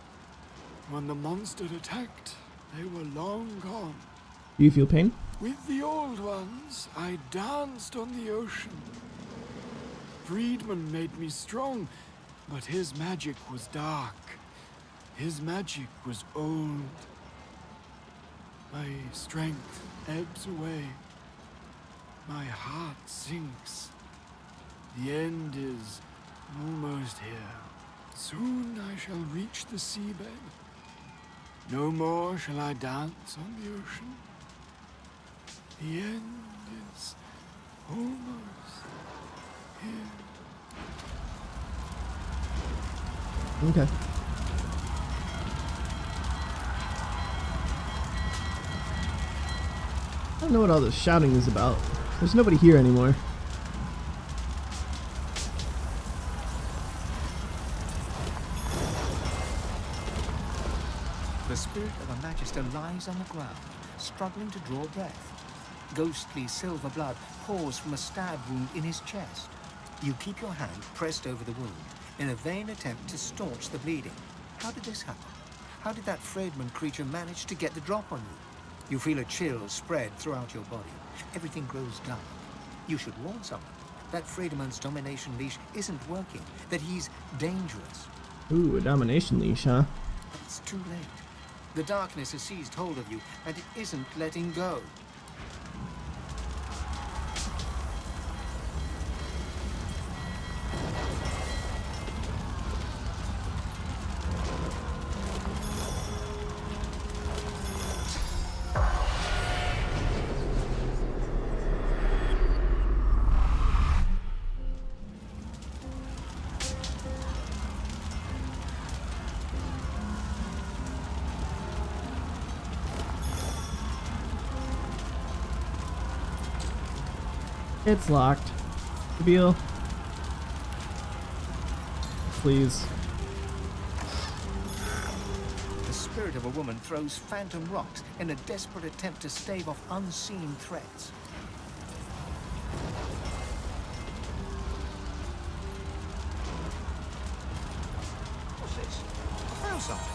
When the monster attacked, they were long gone. Do you feel pain? With the old ones, I danced on the ocean. Friedman made me strong, but his magic was dark. His magic was old. My strength ebbs away. My heart sinks. The end is almost here. Soon I shall reach the seabed. No more shall I dance on the ocean. The end is almost here. Okay. I don't know what all this shouting is about. There's nobody here anymore. The spirit of a magister lies on the ground, struggling to draw breath. Ghostly silver blood pours from a stab wound in his chest. You keep your hand pressed over the wound, in a vain attempt to staunch the bleeding. How did this happen? How did that Friedman creature manage to get the drop on you? You feel a chill spread throughout your body. Everything grows dark. You should warn someone. That Friedman's domination leash isn't working, that he's dangerous. Ooh, a domination leash, huh? But it's too late. The darkness has seized hold of you, and it isn't letting go. It's locked. Kabeel. Please. The spirit of a woman throws phantom rocks in a desperate attempt to stave off unseen threats. What's this? I found something.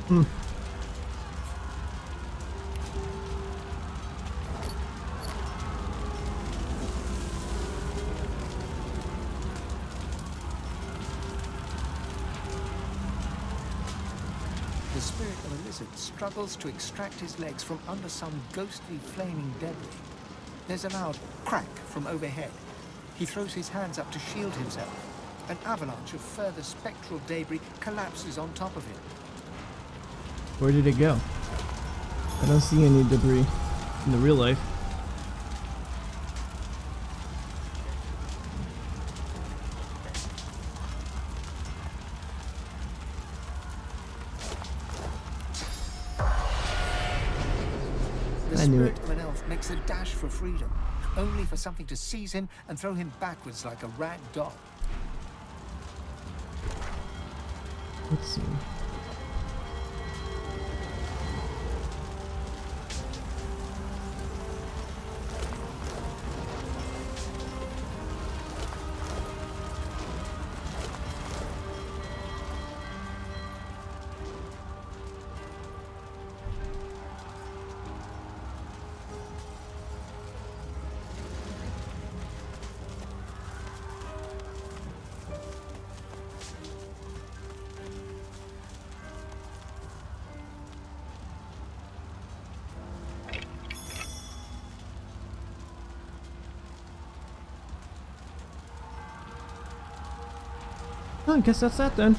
Hmm. The spirit of a lizard struggles to extract his legs from under some ghostly flaming debris. There's a loud crack from overhead. He throws his hands up to shield himself. An avalanche of further spectral debris collapses on top of him. Where did it go? I don't see any debris in the real life. The spirit of an elf makes a dash for freedom, only for something to seize him and throw him backwards like a rag doll. Let's see. Oh, I guess that's that then.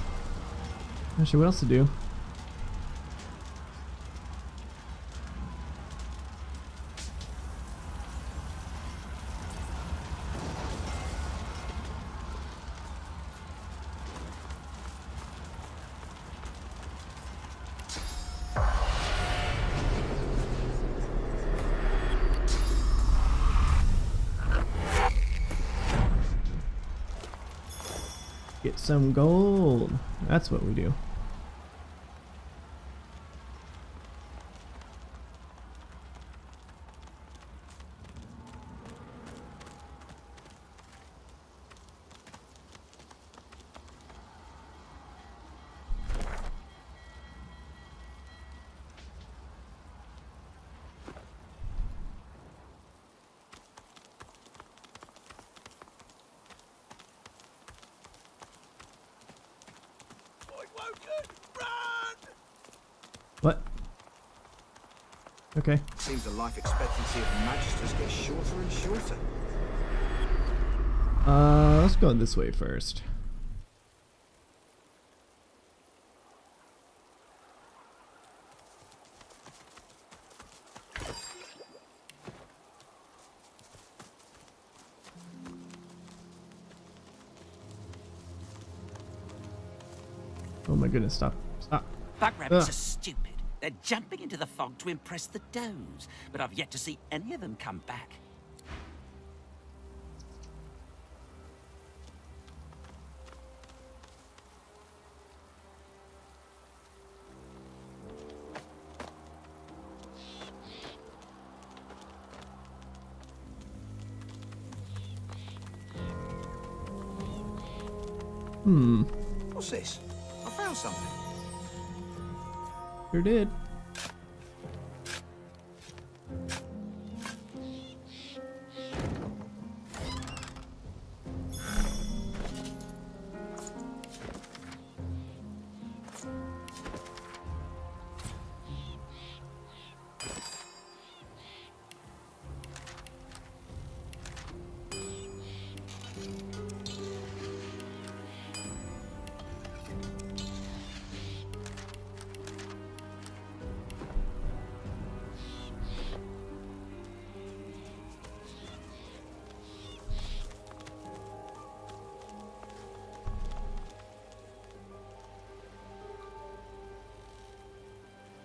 Not sure what else to do. Get some gold. That's what we do. What? Okay. Seems the life expectancy of magisters gets shorter and shorter. Let's go this way first. Oh my goodness, stop. Stop. Bug rabbits are stupid. They're jumping into the fog to impress the does, but I've yet to see any of them come back. What's this? I found something. Sure did.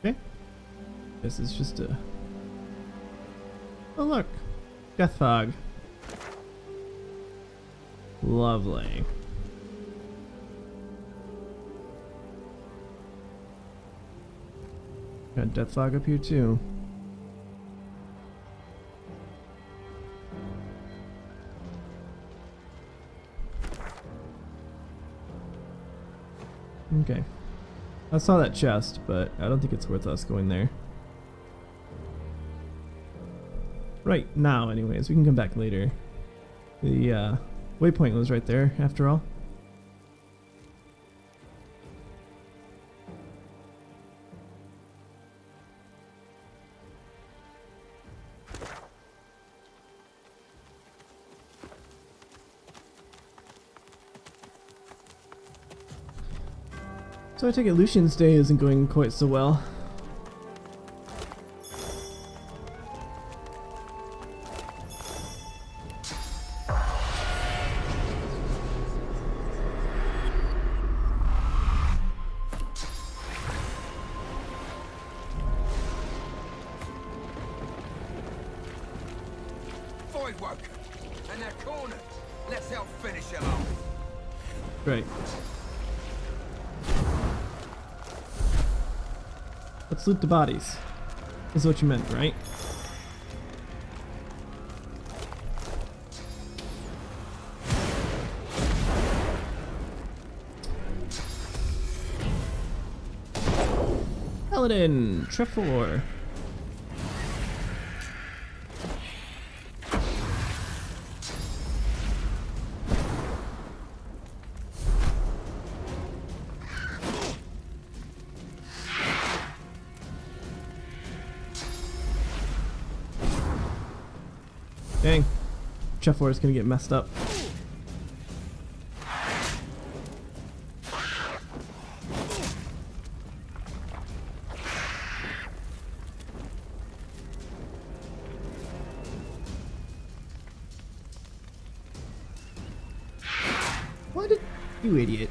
Okay. This is just a... Oh look! Death fog. Lovely. Got death fog up here too. Okay. I saw that chest, but I don't think it's worth us going there. Right now, anyways. We can come back later. The waypoint was right there, after all. So I take it Lucian's day isn't going quite so well. Void woken, and they're cornered. Let's help finish them off. Right. Let's loot the bodies. Is what you meant, right? Paladin, Trefor. Dang. Trefor is gonna get messed up. What did you idiot?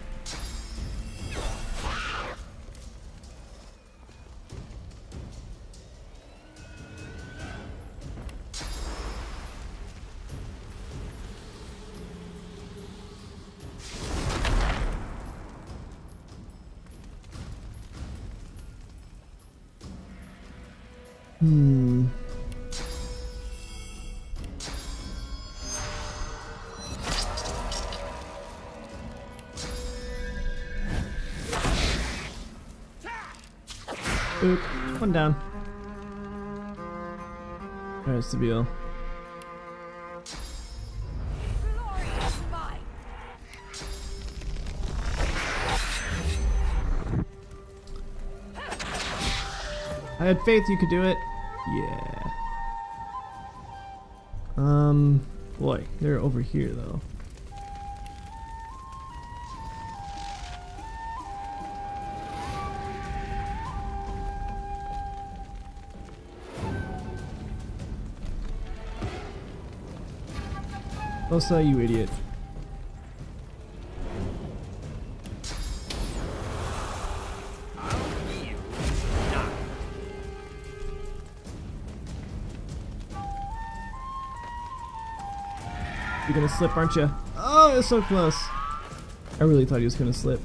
Oop, one down. There's the deal. I had faith you could do it. Yeah. Boy, they're over here though. Also, you idiot. You're gonna slip, aren't you? Oh, it's so close. I really thought he was gonna slip.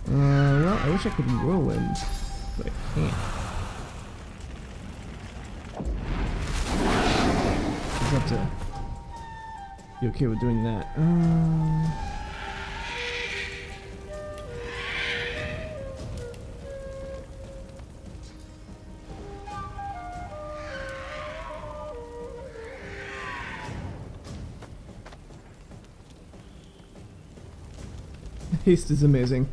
Well, I wish I could whirlwind, but I can't. I'll have to be okay with doing that. Haste is amazing.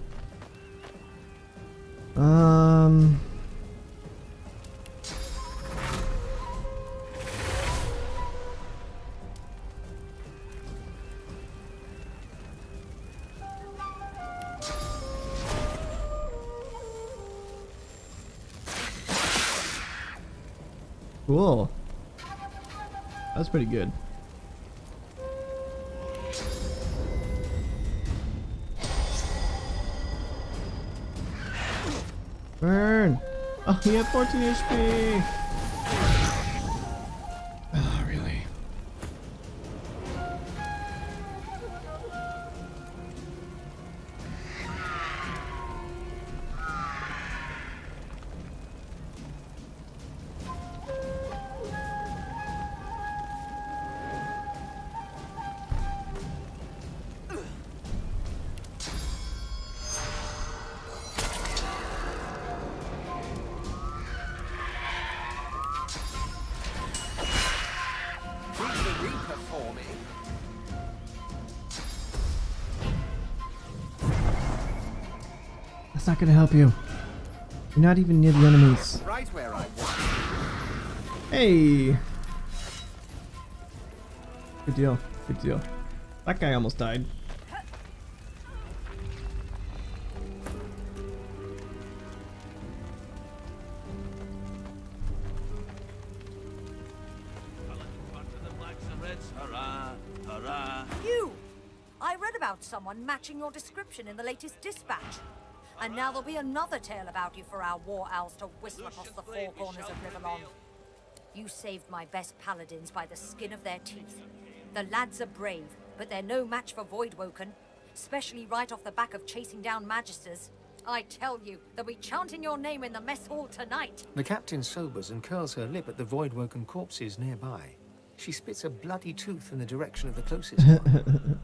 Cool. That's pretty good. Burn! Oh, he had 14 HP! Oh, really? That's not gonna help you. You're not even near the enemies. Right where I was. Hey! Good deal. Good deal. That guy almost died. You! I read about someone matching your description in the latest dispatch. And now there'll be another tale about you for our war owls to whistle across the four corners of Rivellon. You saved my best paladins by the skin of their teeth. The lads are brave, but they're no match for Voidwoken, especially right off the back of chasing down Magisters. I tell you, they'll be chanting your name in the mess hall tonight. The captain sobers and curls her lip at the Voidwoken corpses nearby. She spits a bloody tooth in the direction of the closest one.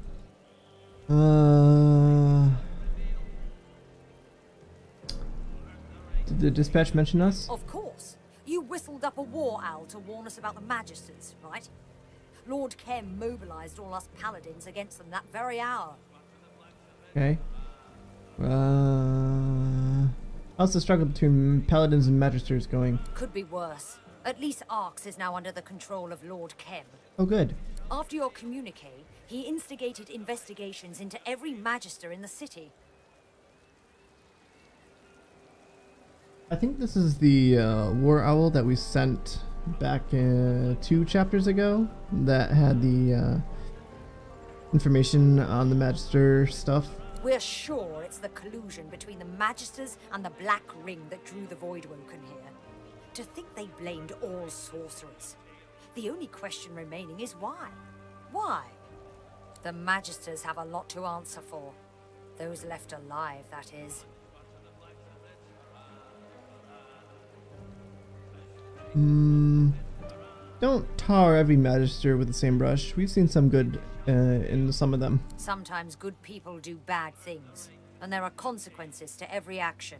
Did the dispatch mention us? Of course. You whistled up a war owl to warn us about the Magisters, right? Lord Kem mobilized all us paladins against them that very hour. Okay. How's the struggle between paladins and magisters going? Could be worse. At least Arx is now under the control of Lord Kem. Oh, good. After your communique, he instigated investigations into every magister in the city. I think this is the war owl that we sent back 2 chapters ago that had the information on the magister stuff. We're sure it's the collusion between the Magisters and the Black Ring that drew the Voidwoken here. To think they blamed all sorcerers. The only question remaining is why? Why? The Magisters have a lot to answer for. Those left alive, that is. Don't tar every magister with the same brush. We've seen some good in some of them. Sometimes good people do bad things, and there are consequences to every action.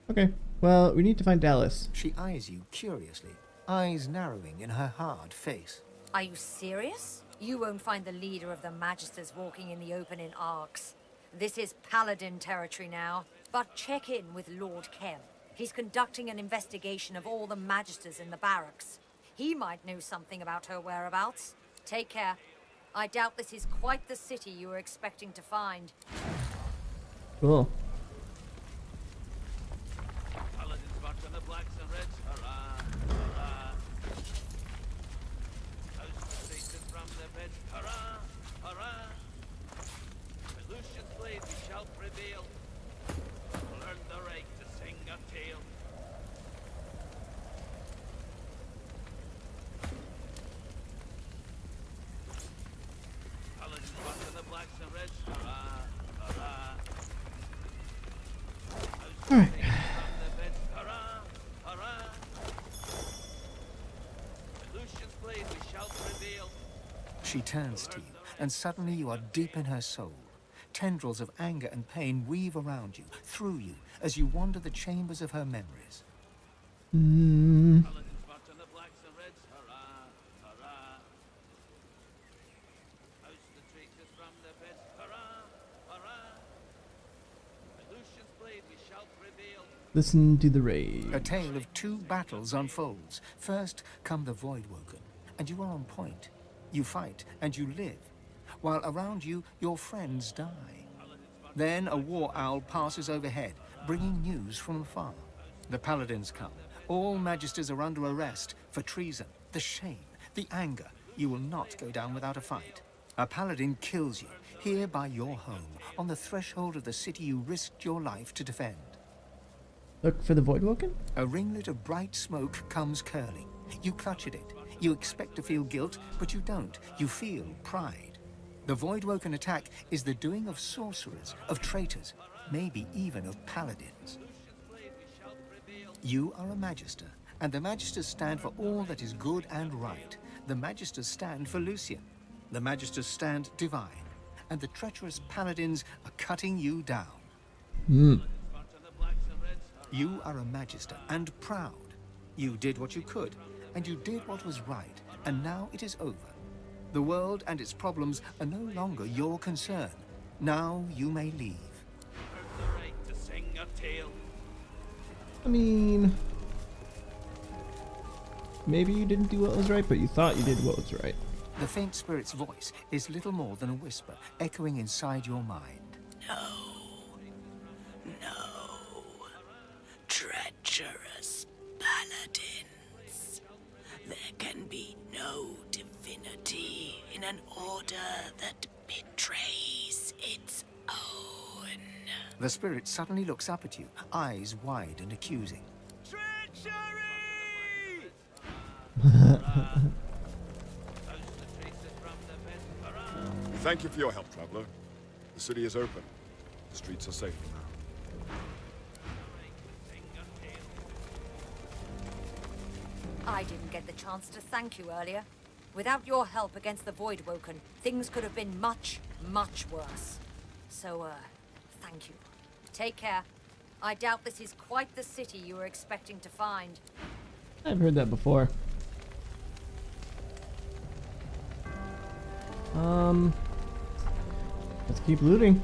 Okay, well, we need to find Dallas. She eyes you curiously, eyes narrowing in her hard face. Are you serious? You won't find the leader of the Magisters walking in the open in Arx. This is Paladin territory now. But check in with Lord Kem. He's conducting an investigation of all the Magisters in the barracks. He might know something about her whereabouts. Take care. I doubt this is quite the city you were expecting to find. Cool. Paladins march on the blacks and reds. Hurrah! Hurrah! House faces from the bed. Hurrah! Hurrah! Lucian's blade we shall prevail. Learn the right to sing a tale. Paladins march on the blacks and reds. Hurrah! Hurrah! All right. She turns to you, and suddenly you are deep in her soul. Tendrils of anger and pain weave around you, through you, as you wander the chambers of her memories. Listen to the rage. A tale of 2 battles unfolds. First come the Voidwoken, and you are on point. You fight, and you live, while around you, your friends die. Then a war owl passes overhead, bringing news from afar. The paladins come. All magisters are under arrest for treason, the shame, the anger. You will not go down without a fight. A paladin kills you, here by your home, on the threshold of the city you risked your life to defend. Look for the Voidwoken? A ringlet of bright smoke comes curling. You clutch at it. You expect to feel guilt, but you don't. You feel pride. The Voidwoken attack is the doing of sorcerers, of traitors, maybe even of paladins. You are a Magister, and the Magisters stand for all that is good and right. The Magisters stand for Lucian. The Magisters stand divine, and the treacherous paladins are cutting you down. You are a Magister, and proud. You did what you could, and you did what was right, and now it is over. The world and its problems are no longer your concern. Now you may leave. I mean, maybe you didn't do what was right, but you thought you did what was right. The faint spirit's voice is little more than a whisper, echoing inside your mind. Treacherous paladins. There can be no divinity in an order that betrays its own. The spirit suddenly looks up at you, eyes wide and accusing. Thank you for your help, traveler. The city is open. The streets are safe now. I didn't get the chance to thank you earlier. Without your help against the Voidwoken, things could have been much, much worse. So, thank you. Take care. I doubt this is quite the city you were expecting to find. I've heard that before. Let's keep looting.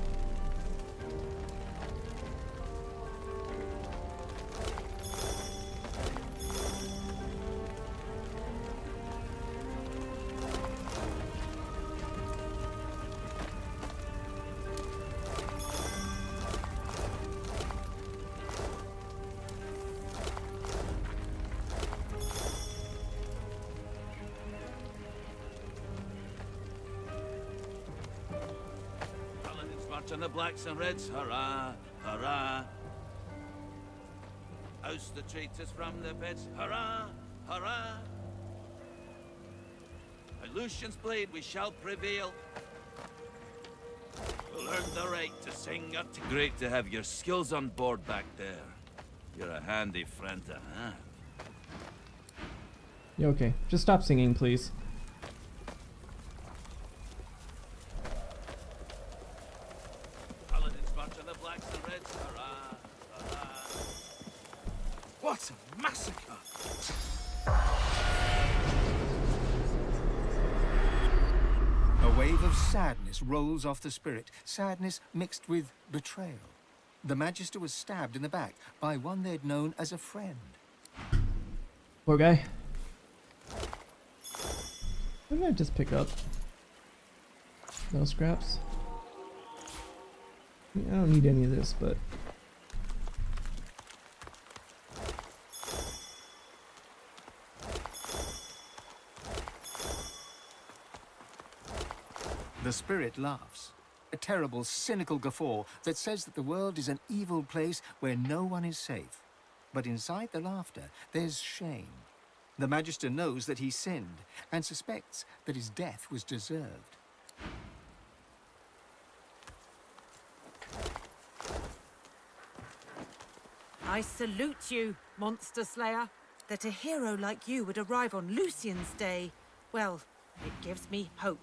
On the blacks and reds, hurrah, hurrah. Oust the traitors from their beds, hurrah, hurrah. By Lucian's blade we shall prevail. We'll earn the right to sing our Great to have your skills on board back there. You're a handy friend to have. Yeah, okay. Just stop singing, please. What a massacre! A wave of sadness rolls off the spirit, sadness mixed with betrayal. The Magister was stabbed in the back by one they'd known as a friend. Poor guy. What did I just pick up? No scraps? I mean, I don't need any of this, but... The spirit laughs. A terrible, cynical guffaw that says that the world is an evil place where no one is safe. But inside the laughter, there's shame. The Magister knows that he sinned, and suspects that his death was deserved. I salute you, Monster Slayer. That a hero like you would arrive on Lucian's Day, well, it gives me hope.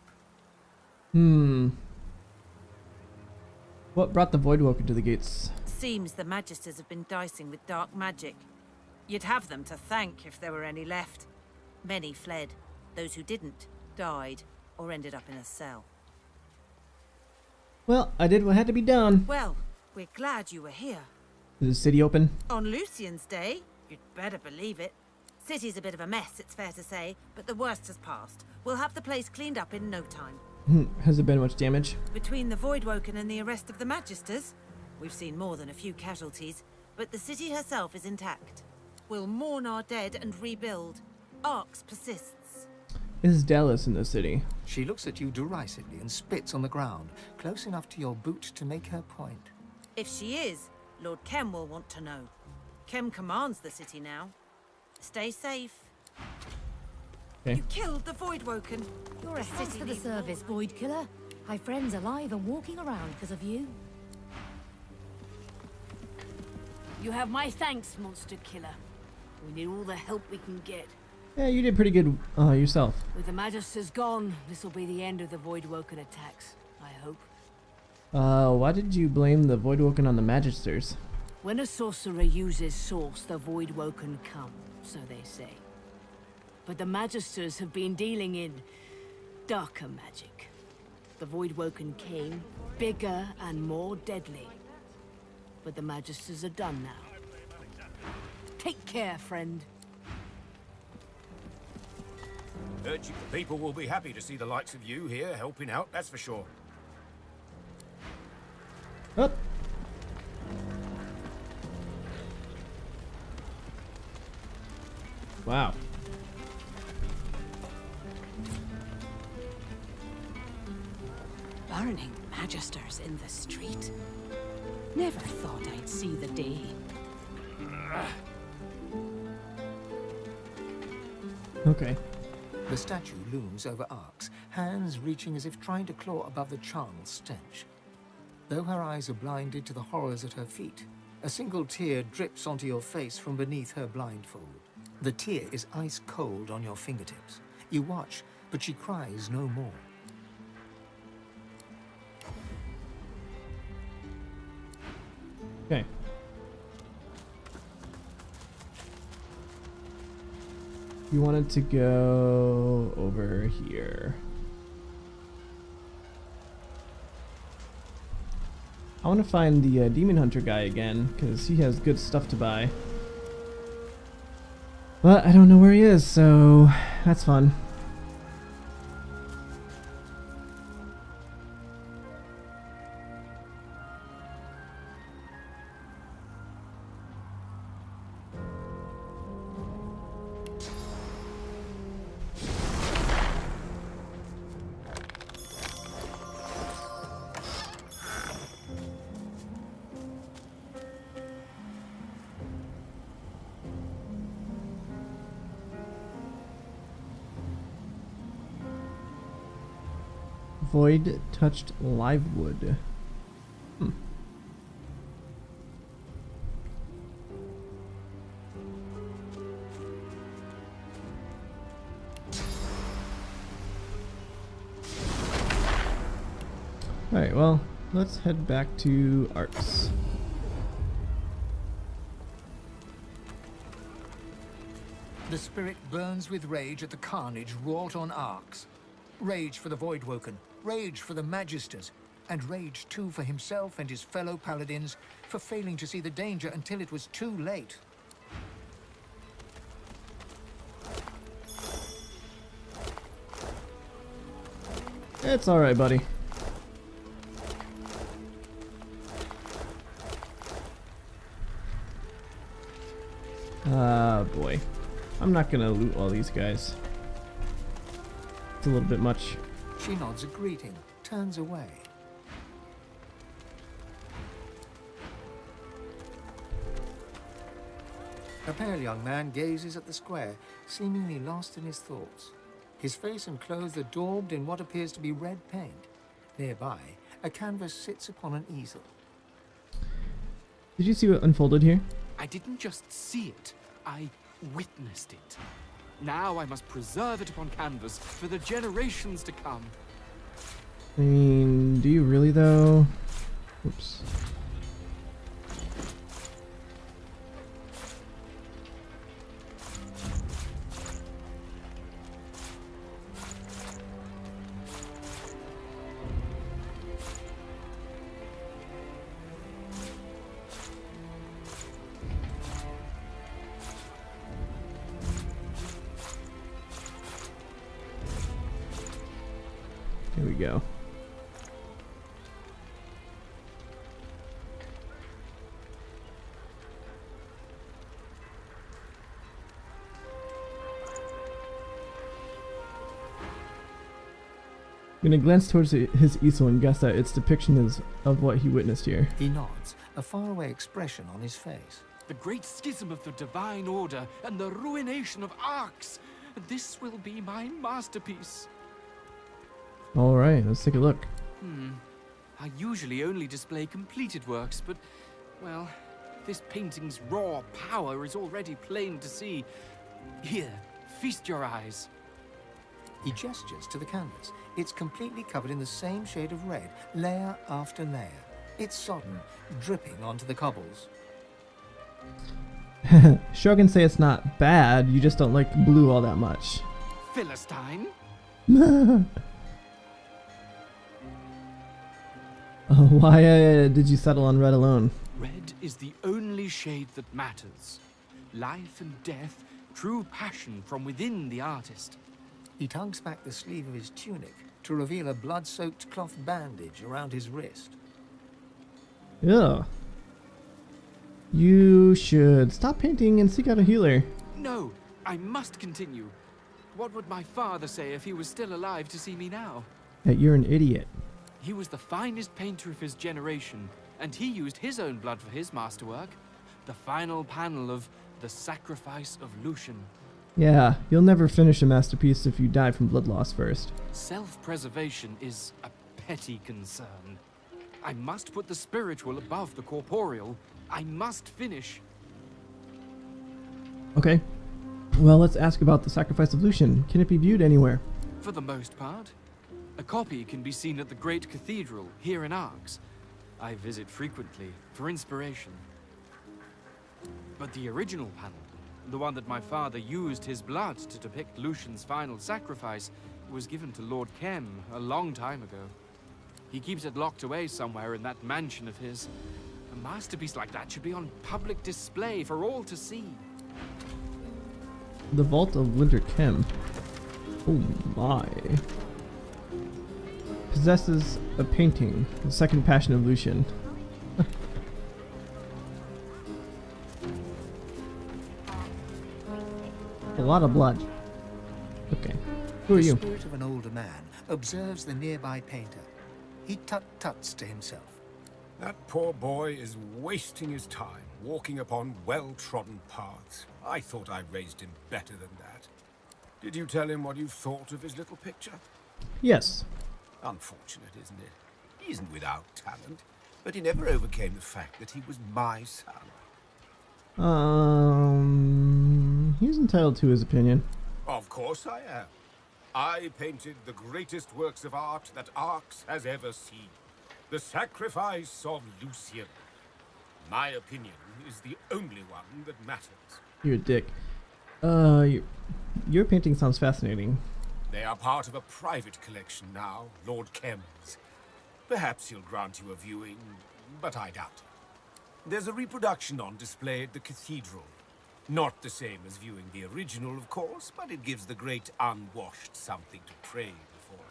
What brought the Voidwoken to the gates? Seems the Magisters have been dicing with dark magic. You'd have them to thank if there were any left. Many fled. Those who didn't died or ended up in a cell. Well, I did what had to be done. Well, we're glad you were here. Is the city open? On Lucian's Day? You'd better believe it. City's a bit of a mess, it's fair to say, but the worst has passed. We'll have the place cleaned up in no time. Has there been much damage? Between the Voidwoken and the arrest of the Magisters, we've seen more than a few casualties, but the city herself is intact. We'll mourn our dead and rebuild. Arx persists. Is Dallas in the city? She looks at you derisively and spits on the ground, close enough to your boot to make her point. If she is, Lord Kem will want to know. Kem commands the city now. Stay safe. Okay. You killed the Voidwoken. You're a city for the service, Void Killer. My friends alive and walking around because of you. You have my thanks, Monster Killer. We need all the help we can get. Yeah, you did pretty good yourself. With the Magisters gone, this will be the end of the Voidwoken attacks, I hope. Why did you blame the Voidwoken on the Magisters? When a sorcerer uses Source, the Voidwoken come, so they say. But the Magisters have been dealing in darker magic. The Voidwoken came, bigger and more deadly. But the Magisters are done now. Take care, friend. The people will be happy to see the likes of you here helping out, that's for sure. Up. Wow. Burning Magisters in the street. Never thought I'd see the day. Okay. The statue looms over Arx, hands reaching as if trying to claw above the charnel stench. Though her eyes are blinded to the horrors at her feet, a single tear drips onto your face from beneath her blindfold. The tear is ice cold on your fingertips. You watch, but she cries no more. Okay. You wanted to go over here. I want to find the Demon Hunter guy again, because he has good stuff to buy. But I don't know where he is, so that's fun. Void touched live wood. Alright, well, let's head back to Arx. The spirit burns with rage at the carnage wrought on Arx. Rage for the Voidwoken, rage for the Magisters, and rage too for himself and his fellow paladins for failing to see the danger until it was too late. It's alright, buddy. Boy. I'm not gonna loot all these guys. It's a little bit much. She nods a greeting, turns away. A pale young man gazes at the square, seemingly lost in his thoughts. His face and clothes are daubed in what appears to be red paint. Nearby, a canvas sits upon an easel. Did you see what unfolded here? I didn't just see it, I witnessed it. Now I must preserve it upon canvas for the generations to come. I mean, do you really though? Oops. Here we go. I'm gonna glance towards his easel and guess that its depiction is of what he witnessed here. He nods, a faraway expression on his face. The great schism of the Divine Order and the ruination of Arx. This will be my masterpiece. Alright, let's take a look. I usually only display completed works, but, well, this painting's raw power is already plain to see. Here, feast your eyes. He gestures to the canvas. It's completely covered in the same shade of red, layer after layer. It's sodden, dripping onto the cobbles. Sure, I can say it's not bad, you just don't like blue all that much. Philistine? Why did you settle on red alone? Red is the only shade that matters. Life and death, true passion from within the artist. He tugs back the sleeve of his tunic to reveal a blood-soaked cloth bandage around his wrist. Ugh. You should stop painting and seek out a healer. No, I must continue. What would my father say if he was still alive to see me now? That you're an idiot. He was the finest painter of his generation, and he used his own blood for his masterwork. The final panel of The Sacrifice of Lucian. Yeah, you'll never finish a masterpiece if you die from blood loss first. Self-preservation is a petty concern. I must put the spiritual above the corporeal. I must finish. Okay. Well, let's ask about the Sacrifice of Lucian. Can it be viewed anywhere? For the most part. A copy can be seen at the Great Cathedral here in Arx. I visit frequently for inspiration. But the original panel, the one that my father used his blood to depict Lucian's final sacrifice, was given to Lord Kem a long time ago. He keeps it locked away somewhere in that mansion of his. A masterpiece like that should be on public display for all to see. The Vault of Winter Kem. Oh my. Possesses a painting, the Second Passion of Lucian. A lot of blood. Okay. Who are you? The spirit of an older man observes the nearby painter. He tut-tuts to himself. That poor boy is wasting his time, walking upon well-trodden paths. I thought I raised him better than that. Did you tell him what you thought of his little picture? Yes. Unfortunate, isn't it? He isn't without talent, but he never overcame the fact that he was my son. He's entitled to his opinion. Of course I am. I painted the greatest works of art that Arx has ever seen. The Sacrifice of Lucian. My opinion is the only one that matters. You're a dick. Your painting sounds fascinating. They are part of a private collection now, Lord Kem's. Perhaps he'll grant you a viewing, but I doubt it. There's a reproduction on display at the cathedral. Not the same as viewing the original, of course, but it gives the great unwashed something to pray before.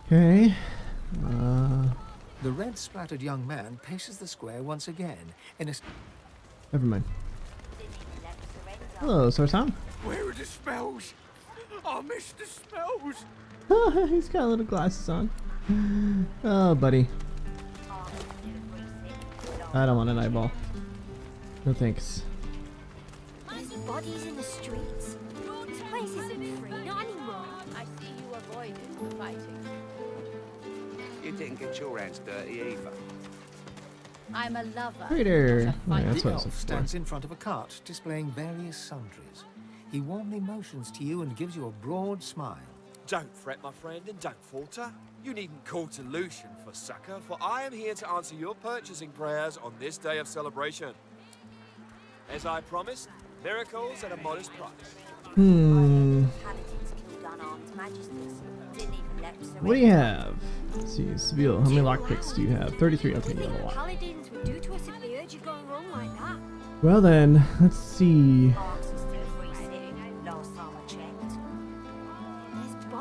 Okay. The red-splattered young man paces the square once again in a... Never mind. Hello, Sarsan. Where are the spells? I missed the spells. He's got little glasses on. Oh, buddy. I don't want an eyeball. No thanks. There's bodies in the streets. This place isn't free, not anymore. I see you avoid fighting. You didn't get your hands dirty either. I'm a lover. Traitor. not a Yeah, that's The what I was elf looking stands for. in front of a cart displaying various sundries. He warmly motions to you and gives you a broad smile. Don't fret, my friend, and don't falter. You needn't call to Lucian for succor, for I am here to answer your purchasing prayers on this day of celebration. As I promised, miracles at a modest price. What do you have? Let's see, Seville, how many lockpicks do you have? 33. Okay, you have a lot. Paladins would do to us if they heard you going wrong like that. Well then, let's see.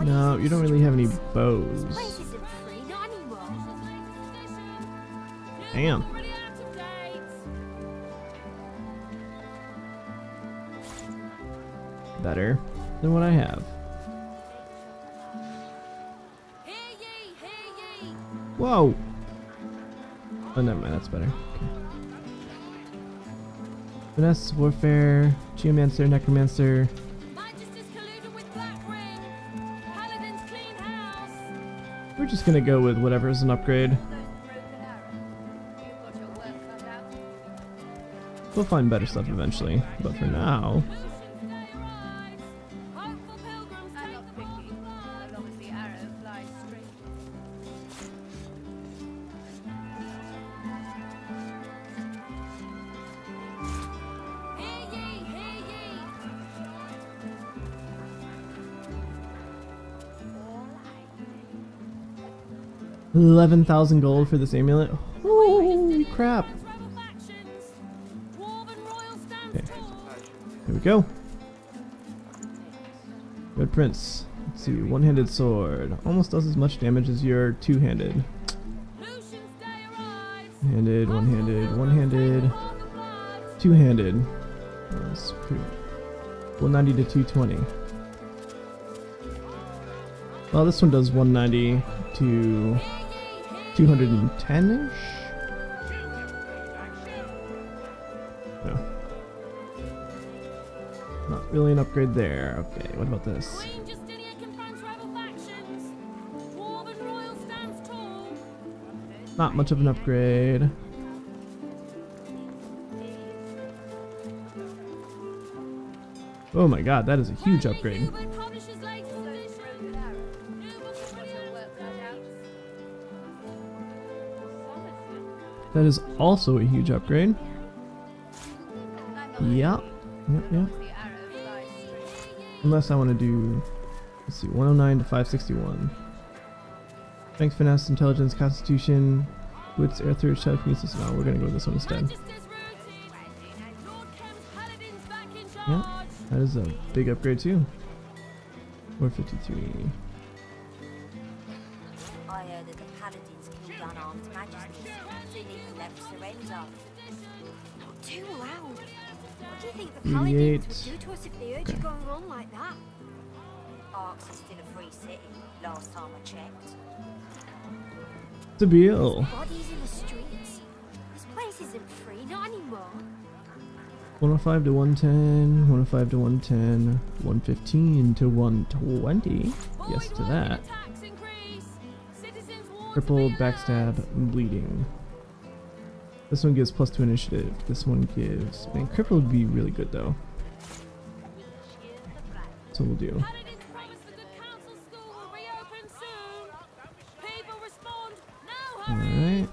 No, you don't really have any bows. This place isn't free, not anymore. Damn. Better than what I have. Whoa! Oh, never mind, that's better. Okay. Finesse, Warfare, Geomancer, Necromancer. We're just gonna go with whatever is an upgrade. We'll find better stuff eventually, but for now... $11,000 gold for this amulet. Holy crap! Okay, here we go. Red Prince. Let's see, one-handed sword. Almost does as much damage as your two-handed. Handed, one-handed, one-handed, two-handed. That's pretty. 190 to 220. Well, this one does 190 to 210-ish? No. Not really an upgrade there. Okay, what about this? Not much of an upgrade. Oh my god, that is a huge upgrade. That is also a huge upgrade. Yep. Yep. Unless I want to do, let's see, 109 to 561. Strength, Finesse, Intelligence, Constitution, Wits, Air Third, Telekinesis. No, we're gonna go with this one instead. Yep. That is a big upgrade too. 453. I heard that the paladins killed unarmed majesties. Didn't even let them surrender. Not too loud. What do you think the paladins would do to us if they heard you going on like that? Arx is still a free city, last time I checked. Deal. Bodies in the streets. This place isn't free, not anymore. 105 to 110, 105 to 110, 115 to 120. Yes to that. Crippled, backstab, bleeding. This one gives +2 initiative. This one gives... Man, crippled would be really good though. That's what we'll do. Alright.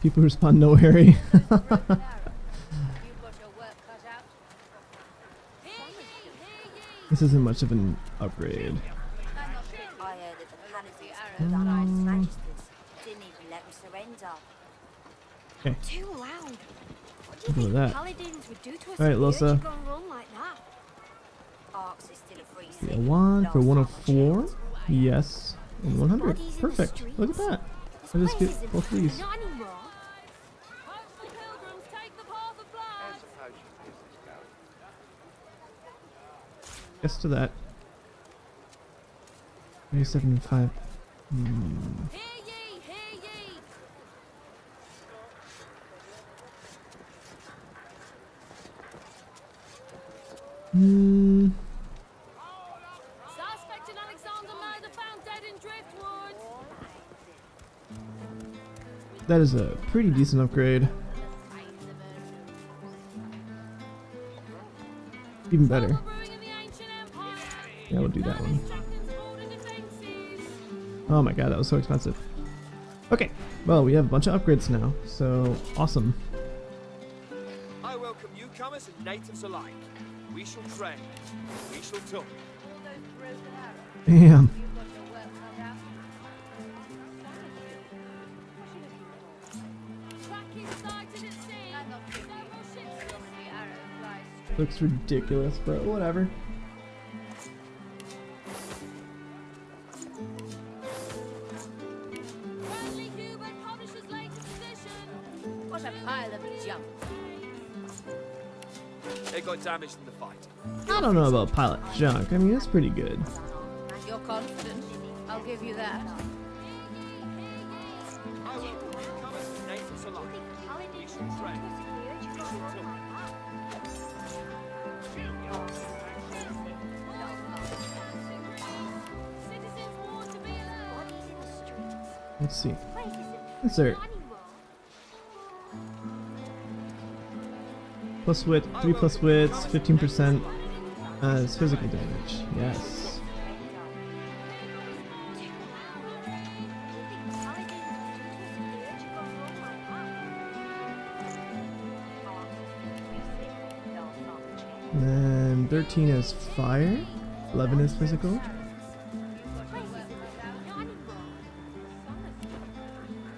People respond no Harry. This isn't much of an upgrade. I heard that the paladins killed unarmed majesties. Didn't even let them surrender. Okay. Too loud. What do you think that. the paladins would do to us Alright, if they Losa. heard you going on like that? Arx is still a free Yeah, city. 1 for last 104. time Yes. And 100. Bodies in the Perfect. streets. Look at that. This I just place get isn't both free, these. not anymore. Yes to that. 37.5. Suspect in Alexander murder found dead in Driftwood. That is a pretty decent upgrade. Even better. Yeah, we'll do that one. Oh my god, that was so expensive. Okay, well, we have a bunch of upgrades now, so awesome. I welcome newcomers and natives alike. We shall trade. We shall talk. Damn. Looks ridiculous, but whatever. What a pile of junk. They got damaged in the fight. I don't know about pilot junk. I mean, it's pretty good. You're confident. I'll give you that. natives alive. We shall tread. We shall talk. Let's see. Insert. Plus wit, 3 plus wits, 15% as physical damage. Yes. And then 13 is fire, 11 is physical.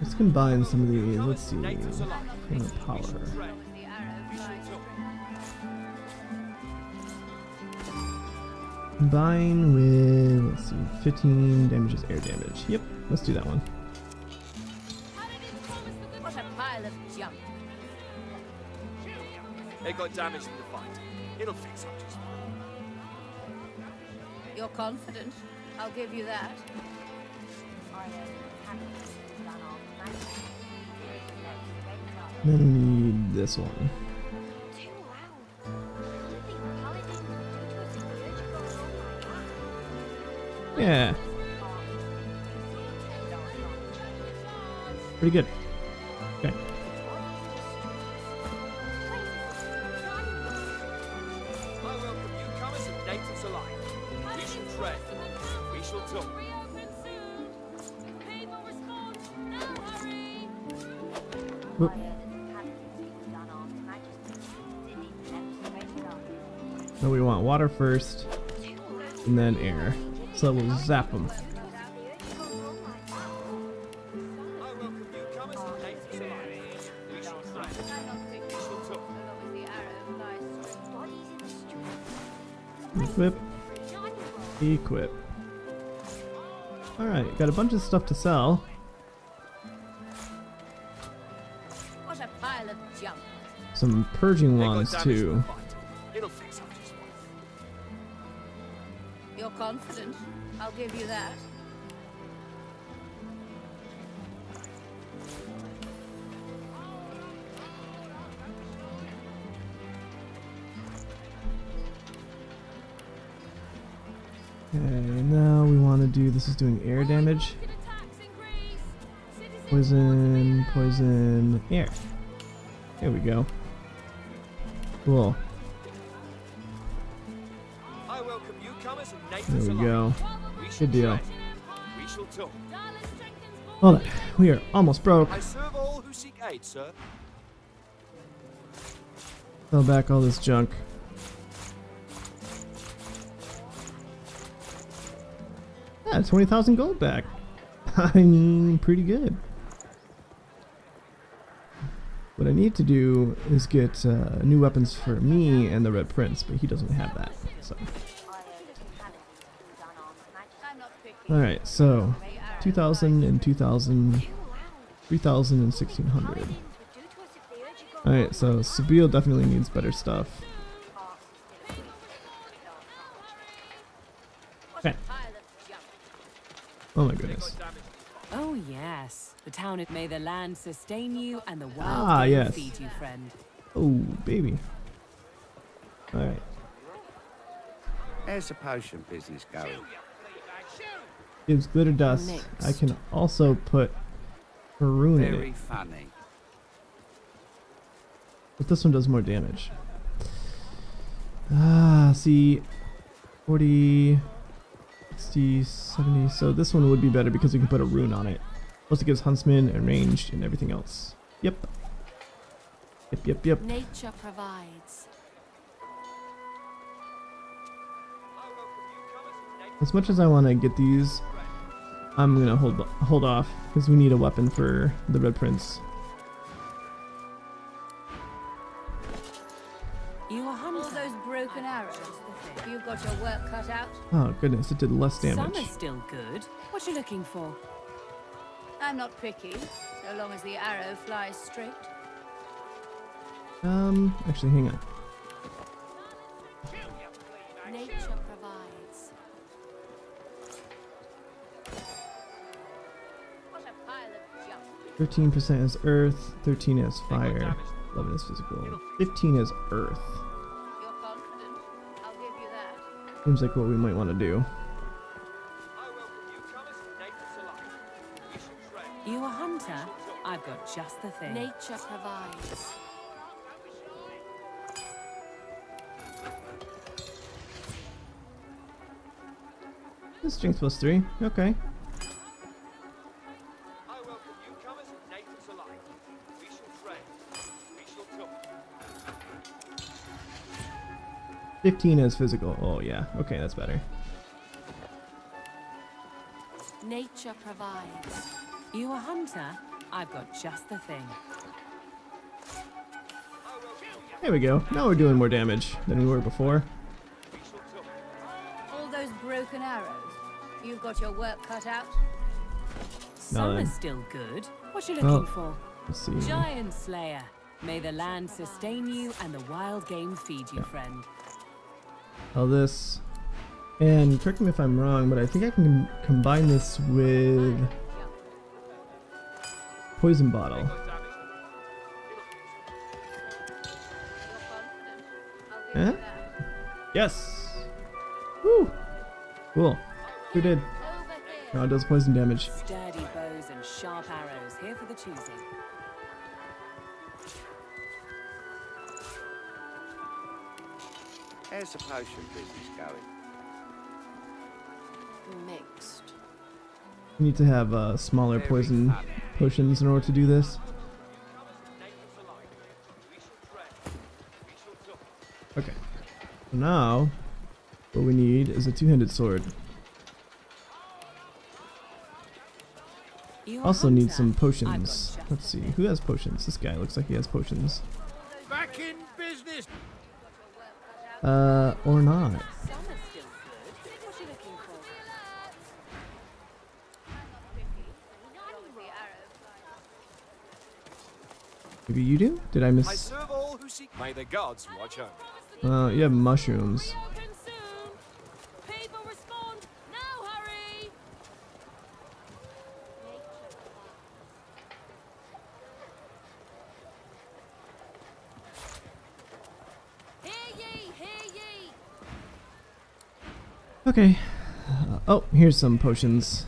Let's combine some of these. Let's see. Power. Combine with, let's see, 15 damage is air damage. Yep, let's do that one. What a pile of junk. They got damaged in the fight. It'll fix up just fine. You're confident. I'll give you that. Then we need this one. Yeah. Pretty good. Okay. I welcome newcomers and natives alike. We shall tread. We shall talk. Whoop. So we want water first, and then air. So we'll zap them. Equip. Equip. Alright, got a bunch of stuff to sell. What a pile of junk. Some purging wands too. It'll fix up just fine. You're confident. I'll give you that. Okay, now we want to do, this is doing air damage. Poison, poison, air. There we go. Cool. I welcome newcomers and There natives we alike. go. We shall Good deal. tread. We shall talk. Hold on, we are almost broke. I serve all who seek aid, sir. Sell back all this junk. Yeah, 20,000 gold back. I mean, pretty good. What I need to do is get new weapons for me and the Red Prince, but he doesn't have that. So. Alright, so 2,000 and 2,000, 3,000 and 1,600. Alright, so Sabil definitely needs better stuff. Okay. Oh my goodness. Oh yes, the town. May the land sustain you and the wild Ah, game yes. feed you, friend. Oh, baby. Alright. How's the potion business going? Gives glitter dust. Next. I can also put Maroon in Very it. funny. But this one does more damage. Ah, see. 40, 60, 70. So this one would be better because we can put a rune on it. Plus it gives Huntsman and ranged and everything else. Yep. Yep. Nature provides. As much as I want to get these, I'm gonna hold off because we need a weapon for the Red Prince. You are hunter. All those broken arrows. You've got your work cut out. Oh goodness, it did less Some damage. are still good. What you looking for? I'm not picky, so long as the arrow flies straight. Actually, hang on. Nature provides. What a pile of junk. 13% is earth, 13 is fire, 11 is physical, 15 is earth. You're confident. I'll give you that. Seems like what we might want to do. You a hunter? I've got just the thing. Nature provides. This strength plus 3, okay. I welcome newcomers and natives alike. We shall trade. We shall talk. 15 is physical. Oh yeah, okay, that's better. Nature provides. You a hunter? I've got just the thing. There we go. Now we're doing more damage than we were before. All those broken arrows. You've got your work cut out. Some are still good. What you looking Well, for? let's see. Giant Slayer. May the land sustain you and the wild game feed you, friend. All this. And correct me if I'm wrong, but I think I can combine this with poison bottle. Huh? Yes. Woo. Cool. Who did? Now it does poison damage. Sturdy bows and sharp arrows here for the choosing. How's the potion business going? Mixed. You need to have smaller poison potions in order to do this. Okay. So now, what we need is a two-handed sword. Also need some potions. Let's see, who has potions? This guy looks like he has potions. Back in business. Or not. Maybe you do? Did I I miss? serve all who seek. May the gods watch over. You have mushrooms. People respond. Now hurry. Hear ye, hear ye. Okay. Oh, here's some potions.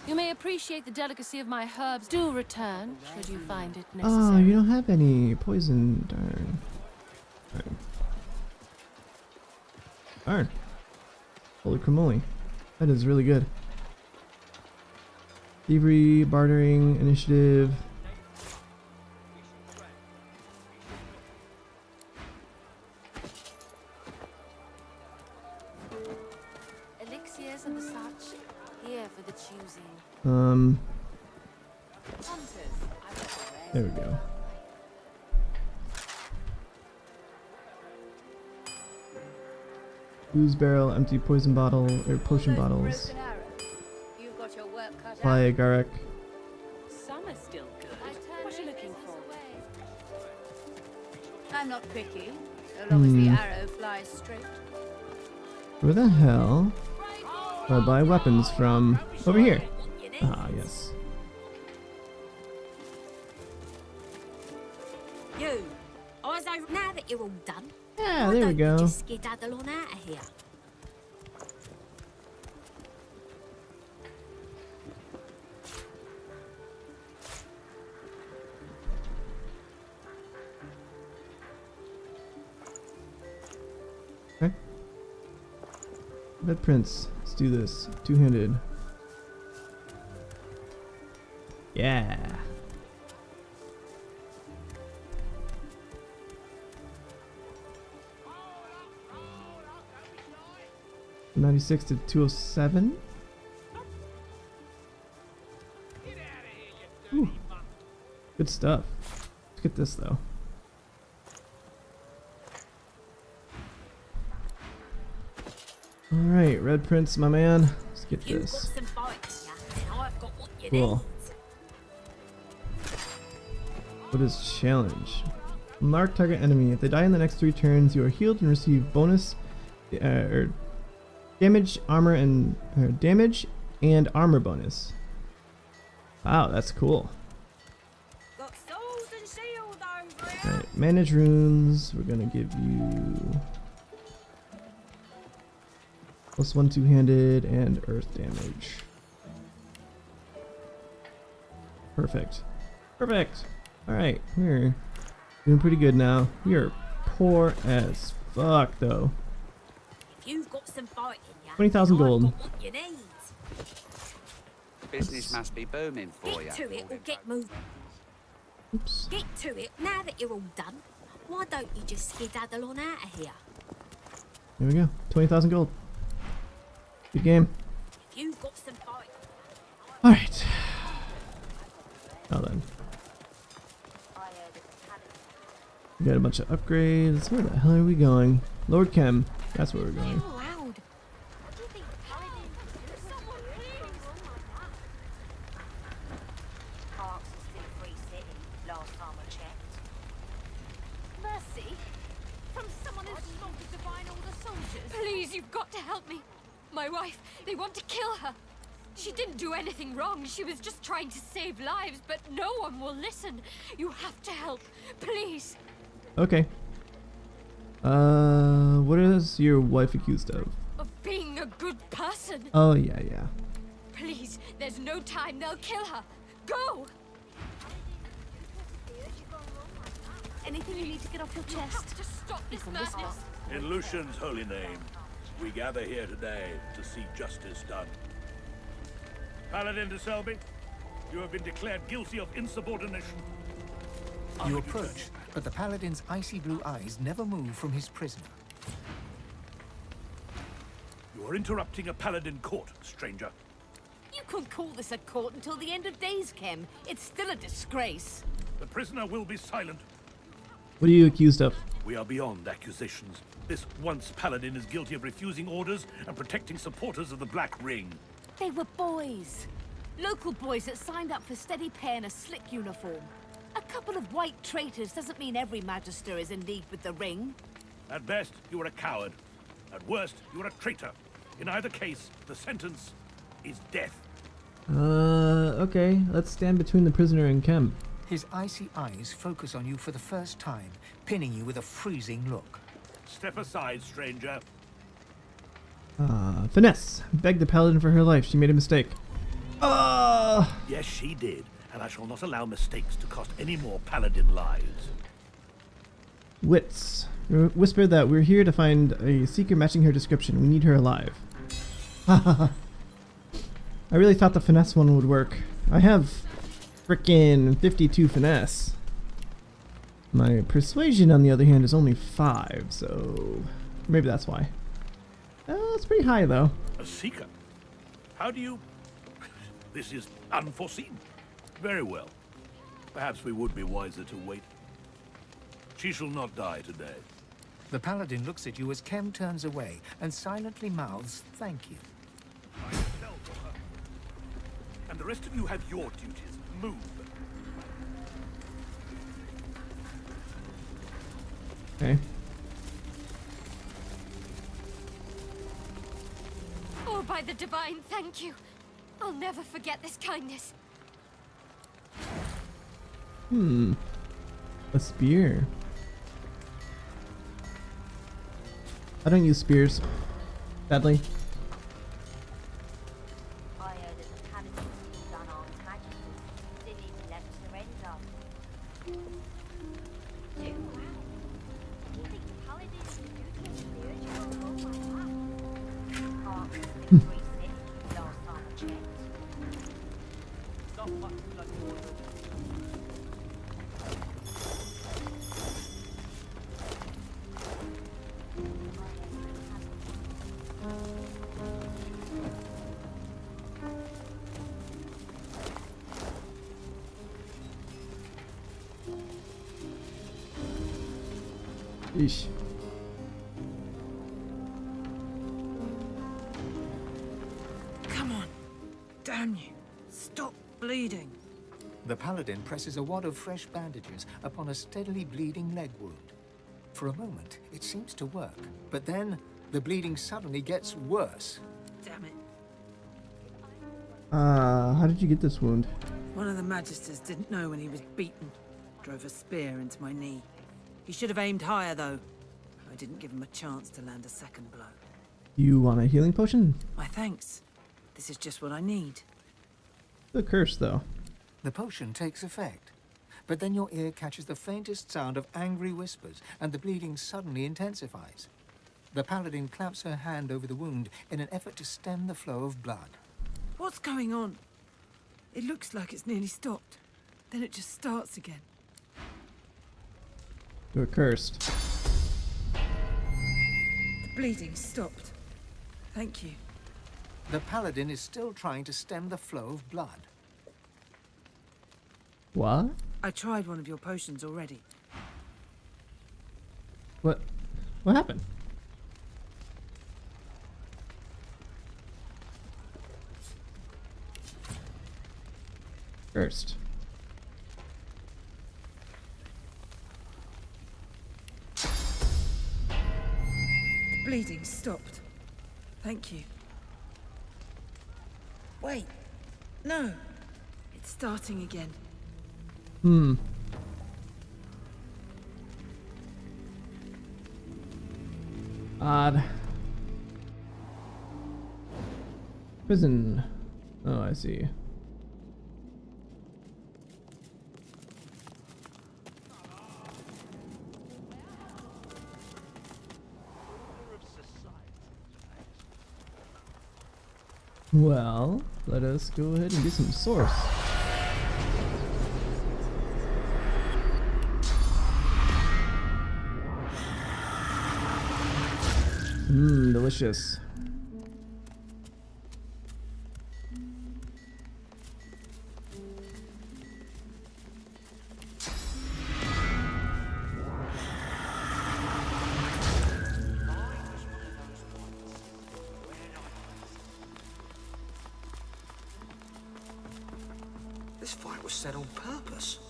You may appreciate the delicacy of my herbs. Do return, should you find it Oh, necessary. you don't have any poison. Darn. Darn. Darn. Holy cramoli. That is really good. Thievery, bartering, initiative. Elixirs and the such, here for the choosing. There we go. Booze barrel, empty poison bottle, or potion bottles. You've got your work cut Fly agaric. Some are still good. What you looking for? I'm not picky, so long as the Hmm. arrow flies straight. Where the hell do I buy weapons from? Over here. Ah, yes. You, eyes over now that you're all done. Yeah, why there we don't you go. just skedaddle on out of here? Okay. Red Prince. Let's do this. Two-handed. Yeah. From 96 to 207. Ooh. Good stuff. Let's get this though. Alright, Red Prince, my man. Let's get You've this. got some bites, yeah, and I've got what you Cool. need. What is challenge? Mark target enemy. If they die in the next 3 turns, you are healed and receive bonus or damage, armor, and damage and armor bonus. Wow, that's cool. Got swords and shields over here. Alright, manage runes. We're gonna give you +1 two-handed and earth damage. Perfect. Perfect. Alright, we're doing pretty good now. We are poor as fuck though. If you've got some fight in you, 20,000 gold. I've got what you need. Business must be booming for you. Get to it or get moving. Oops. Get to it. Now that you're all done, why don't you just skedaddle on out of here? There we go. 20,000 gold. Good game. If you've got some fight. Alright. Now then. We got a bunch of upgrades. Where the hell are we going? Lord Chem. That's where we're going. Loud. What do you think, Paladin? Someone please. Parks is still free city, last time I checked. Mercy? From someone who's not the divine order soldiers? Please, you've got to help me. My wife, they want to kill her. She didn't do anything wrong. She was just trying to save lives, but no one will listen. You have to help. Please. Okay. What is your wife accused of? Of being a good person. Oh, yeah, yeah. Please, there's no time. They'll kill her. Go! Anything you need to get off your You chest? have to stop this madness. In Lucian's holy name, we gather here today to see justice done. Paladin de Selby, you have been declared guilty of insubordination. You approach, but the Paladin's icy blue eyes never move from his prisoner. You are interrupting a Paladin court, stranger. You couldn't call this a court until the end of days, Kem. It's still a disgrace. The prisoner will be silent. What are you accused of? We are beyond accusations. This once Paladin is guilty of refusing orders and protecting supporters of the Black Ring. They were boys. Local boys that signed up for steady pay in a slick uniform. A couple of white traitors doesn't mean every Magister is in league with the Ring. At best, you are a coward. At worst, you are a traitor. In either case, the sentence is death. Okay. Let's stand between the prisoner and Chem. His icy eyes focus on you for the first time, pinning you with a freezing look. Step aside, stranger. Finesse. Begged the Paladin for her life. She made a mistake. Yes, she did. And I shall not allow mistakes to cost any more Paladin lives. Wits. Whisper that we're here to find a seeker matching her description. We need her alive. I really thought the finesse one would work. I have frickin' 52 finesse. My persuasion, on the other hand, is only 5, so maybe that's why. It's pretty high, though. A seeker? How do you... This is unforeseen. Very well. Perhaps we would be wiser to wait. She shall not die today. The Paladin looks at you as Kem turns away and silently mouths thank you. I fell for her. And the rest of you have your duties. Move. Okay. Oh, by the divine, thank you. I'll never forget this kindness. A spear. I don't use spears, sadly. I heard that the Paladins used unarmed magicians. Didn't even let us surrender. Oh, wow. You think the Paladin is spiritual? Oh, my God. Parks is still free city, last time I checked. Eesh. Come on. Damn you. Stop bleeding. The Paladin presses a wad of fresh bandages upon a steadily bleeding leg wound. For a moment, it seems to work, but then the bleeding suddenly gets worse. Damn it. How did you get this wound? One of the Magisters didn't know when he was beaten. Drove a spear into my knee. He should have aimed higher, though. I didn't give him a chance to land a second blow. You want a healing potion? My thanks. This is just what I need. The curse, though. The potion takes effect, but then your ear catches the faintest sound of angry whispers, and the bleeding suddenly intensifies. The paladin claps her hand over the wound in an effort to stem the flow of blood. What's going on? It looks like it's nearly stopped. Then it just starts again. You're cursed. The bleeding stopped. Thank you. The paladin is still trying to stem the flow of blood. What? I tried one of your potions already. What happened? Cursed. The bleeding stopped. Thank you. Wait. No. It's starting again. Odd. Prison. Oh, I see. Well, let us go ahead and get some source. Delicious. This fight was set on purpose.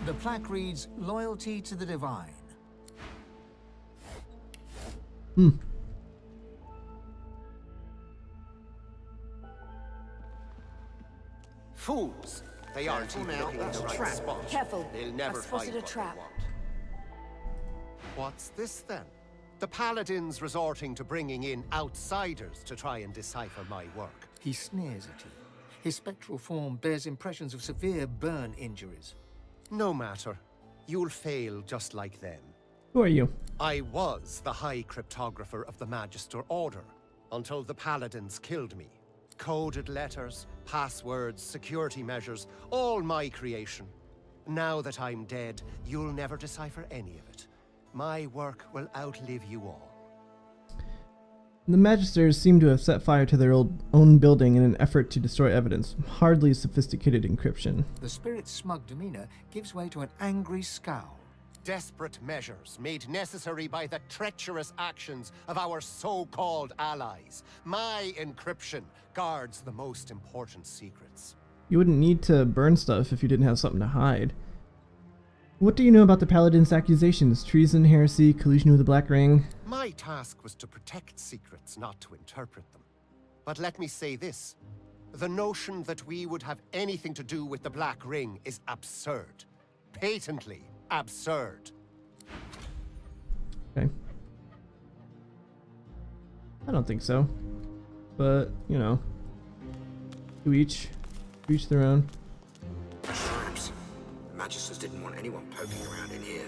The plaque reads, "Loyalty to the Divine." Fools! They aren't even looking in the right spot. Careful. They'll never I've spotted find a what they trap. want. What's this then? The Paladins resorting to bringing in outsiders to try and decipher my work. He sneers at you. His spectral form bears impressions of severe burn injuries. No matter. You'll fail just like them. Who are you? I was the High Cryptographer of the Magister Order, until the Paladins killed me. Coded letters, passwords, security measures, all my creation. Now that I'm dead, you'll never decipher any of it. My work will outlive you all. The Magisters seem to have set fire to their own building in an effort to destroy evidence. Hardly sophisticated encryption. The spirit's smug demeanor gives way to an angry scowl. Desperate measures made necessary by the treacherous actions of our so-called allies. My encryption guards the most important secrets. You wouldn't need to burn stuff if you didn't have something to hide. What do you know about the Paladins' accusations? Treason, heresy, collusion with the Black Ring? My task was to protect secrets, not to interpret them. But let me say this. The notion that we would have anything to do with the Black Ring is absurd. Patently absurd. Okay. I don't think so. But, you know. To each their own. Traps. The Magisters didn't want anyone poking around in here.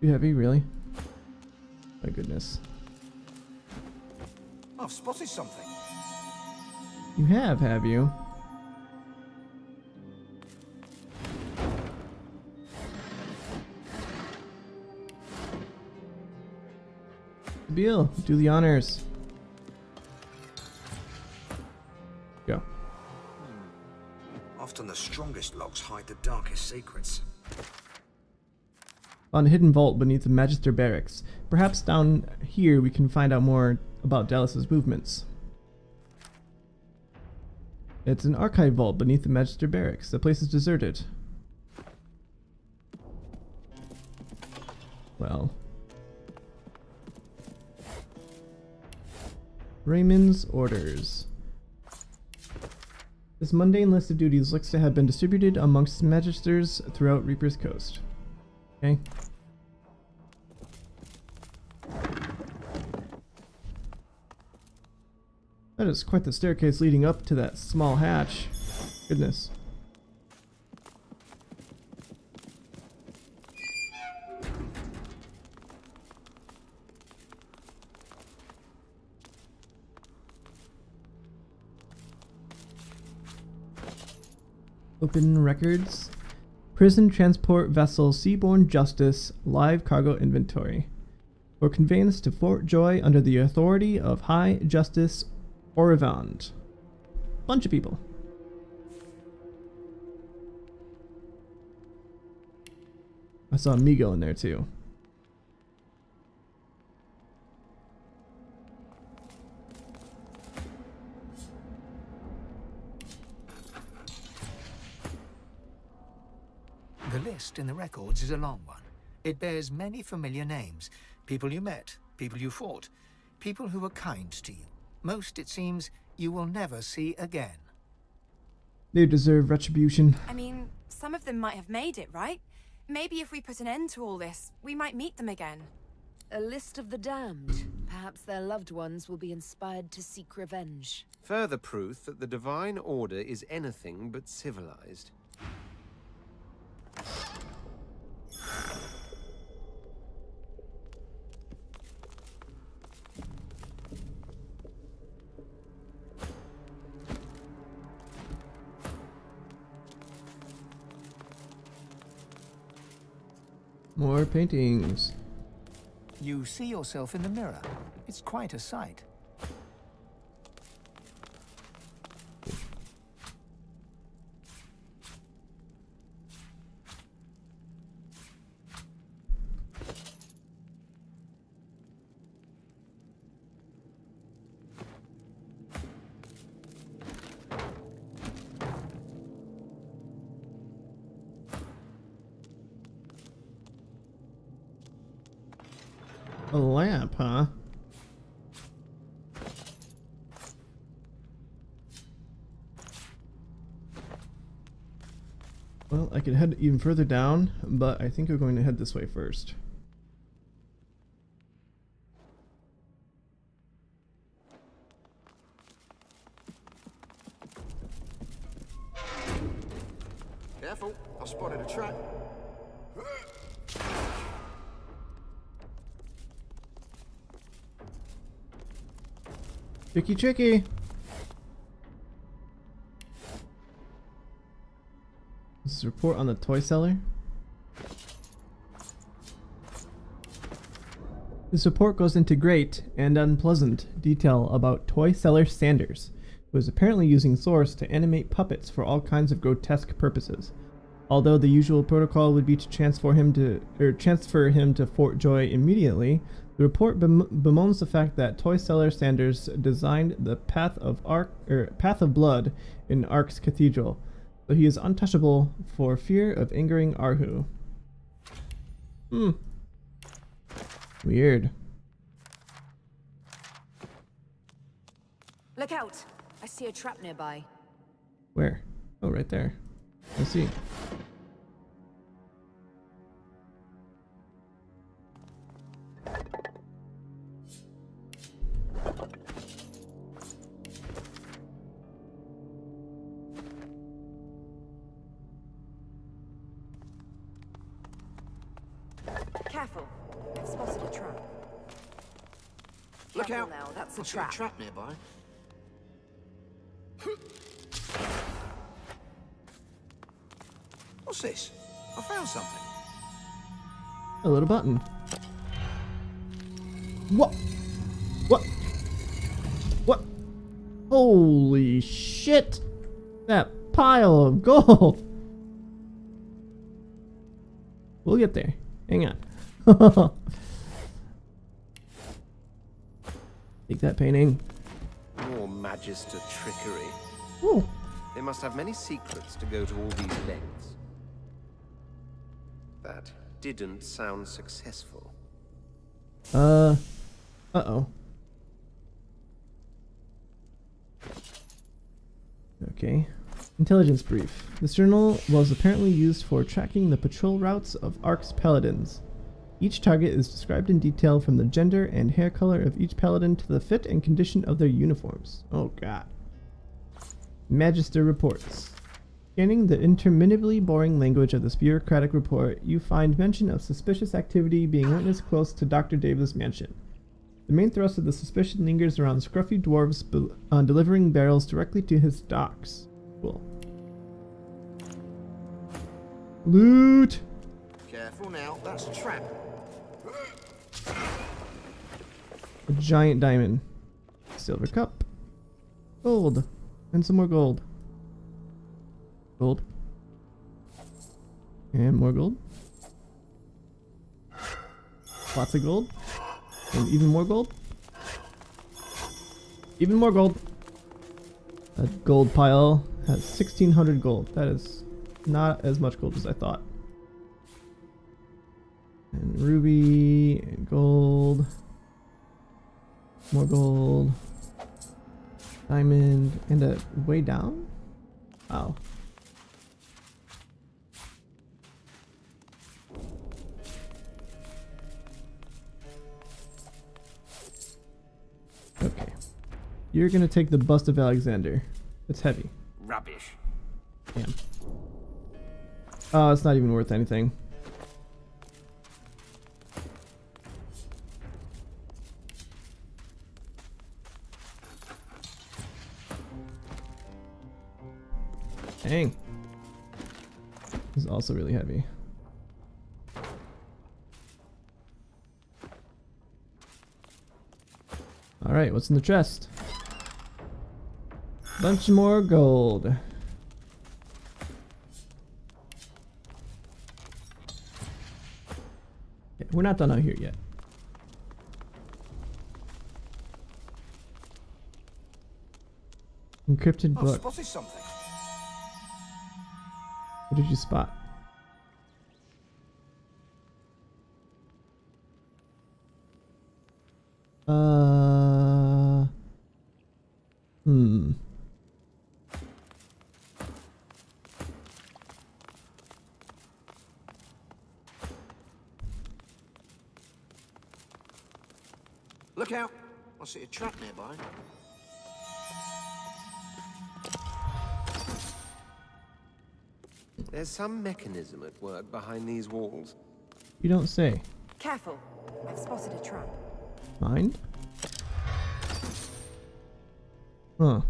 Too heavy, really? My goodness. I've spotted something. You have you? Bill, do the honors. Go. Often the strongest locks hide the darkest secrets. On a hidden vault beneath the Magister Barracks. Perhaps down here we can find out more about Dallas's movements. It's an archive vault beneath the Magister Barracks. The place is deserted. Well. Raymond's orders. This mundane list of duties looks to have been distributed amongst magisters throughout Reaper's Coast. Okay. That is quite the staircase leading up to that small hatch. Goodness. Open records. Prison transport vessel Seaborne Justice live cargo inventory. For conveyance to Fort Joy under the authority of High Justice Orivand. Bunch of people. I saw Migo in there too. The list in the records is a long one. It bears many familiar names. People you met, people you fought, people who were kind to you. Most, it seems, you will never see again. They deserve retribution. I mean, some of them might have made it, right? Maybe if we put an end to all this, we might meet them again. A list of the damned. Perhaps their loved ones will be inspired to seek revenge. Further proof that the Divine Order is anything but civilized. More paintings. You see yourself in the mirror. It's quite a sight. A lamp, huh? Well, I could head even further down, but I think we're going to head this way first. Careful, I spotted a trap. Tricky, tricky. This is a report on the toy seller. This report goes into great and unpleasant detail about toy seller Sanders, who is apparently using Source to animate puppets for all kinds of grotesque purposes. Although the usual protocol would be to transfer him to Fort Joy immediately, the report bemoans the fact that toy seller Sanders designed the Path of Blood in Ark's cathedral, so he is untouchable for fear of angering Arhu. Weird. Look out! I see a trap nearby. Where? Oh, right there. I see. Careful. I've spotted a trap. Look Careful out! now, that's a I see trap. a trap nearby. What's this? I found something. A little button. What? What? What? Holy shit! That pile of gold! We'll get there. Hang on. Take that painting. More Magister trickery. Ooh. They must have many secrets to go to all these lengths. That didn't sound successful. Uh-oh. Okay. Intelligence brief. This journal was apparently used for tracking the patrol routes of Ark's paladins. Each target is described in detail from the gender and hair color of each paladin to the fit and condition of their uniforms. Oh god. Magister reports. Scanning the interminably boring language of this bureaucratic report, you find mention of suspicious activity being witnessed close to Dr. Davis' mansion. The main thrust of the suspicion lingers around scruffy dwarves delivering barrels directly to his docks. Cool. Loot! Careful now, that's a trap. A giant diamond. Silver cup. Gold. And some more gold. Gold. And more gold. Lots of gold. And even more gold. Even more gold. That gold pile has 1,600 gold. That is not as much gold as I thought. And ruby and gold. More gold. Diamond. And a way down? Wow. Okay. You're gonna take the bust of Alexander. It's heavy. Rubbish. Damn. Oh, it's not even worth anything. Dang. This is also really heavy. Alright, what's in the chest? Bunch more gold. Okay, we're not done out here yet. Encrypted book. Spotted something. What did you spot? Look out! I see a trap nearby. There's some mechanism at work behind these walls. You don't say. Careful. I've spotted a trap. Mind? Huh.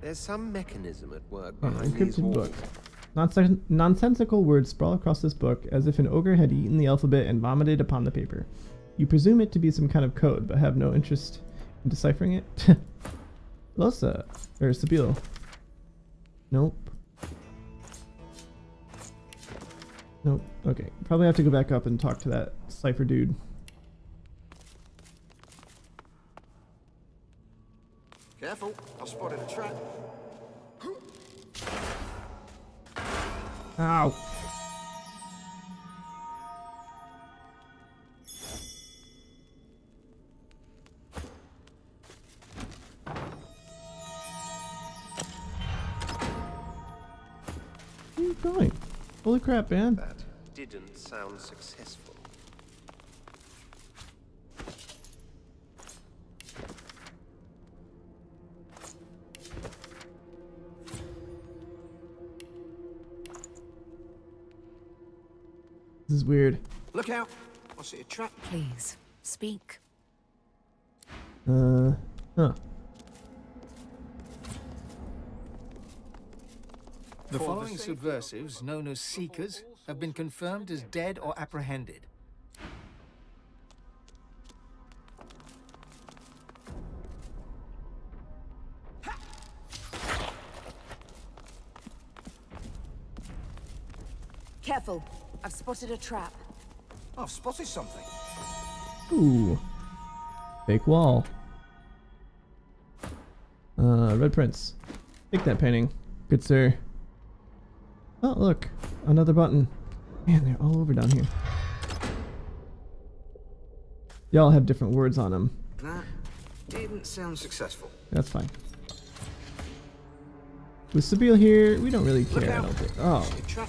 There's some mechanism at work behind these Encrypted walls. book. Nonsensical words sprawl across this book as if an ogre had eaten the alphabet and vomited upon the paper. You presume it to be some kind of code, but have no interest in deciphering it. Losa. Or Sabil. Nope. Nope. Okay. Probably have to go back up and talk to that cipher dude. Careful, I've spotted a trap. Ow. Where are you going? Holy crap, man. That didn't sound successful. This is weird. Look out! I see a trap. Please, speak. Huh. The following subversives, known as Seekers, have been confirmed as dead or apprehended. Careful, I've spotted a trap. I've spotted something. Ooh. Fake wall. Red Prince. Take that painting. Good sir. Oh, look. Another button. Man, they're all over down here. Y'all have different words on them. That didn't sound successful. That's fine. With Sabine here, we don't really care, I don't think. Oh, God.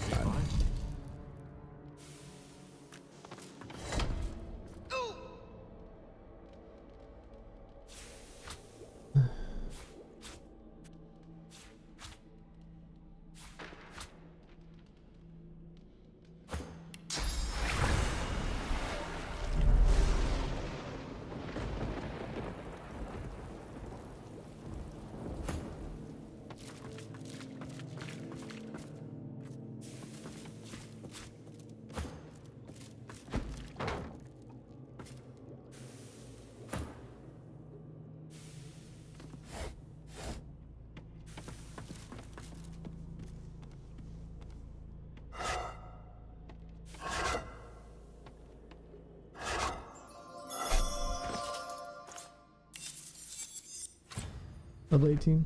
Level 18.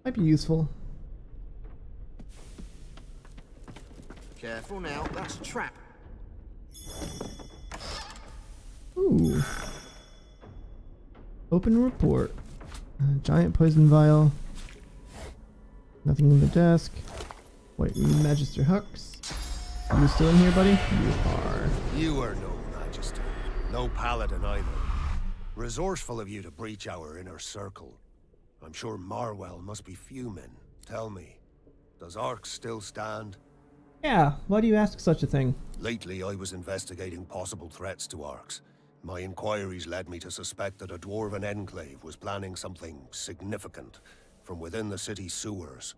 Might be useful. Careful now, that's a trap. Ooh. Open report. Giant poison vial. Nothing in the desk. Wait, Magister Hux. You still in here, buddy? You are. You are no Magister. No Paladin either. Resourceful of you to breach our inner circle. I'm sure Marwell must be fuming. Tell me, does Arx still stand? Yeah, why do you ask such a thing? Lately, I was investigating possible threats to Arx. My inquiries led me to suspect that a dwarven enclave was planning something significant from within the city's sewers.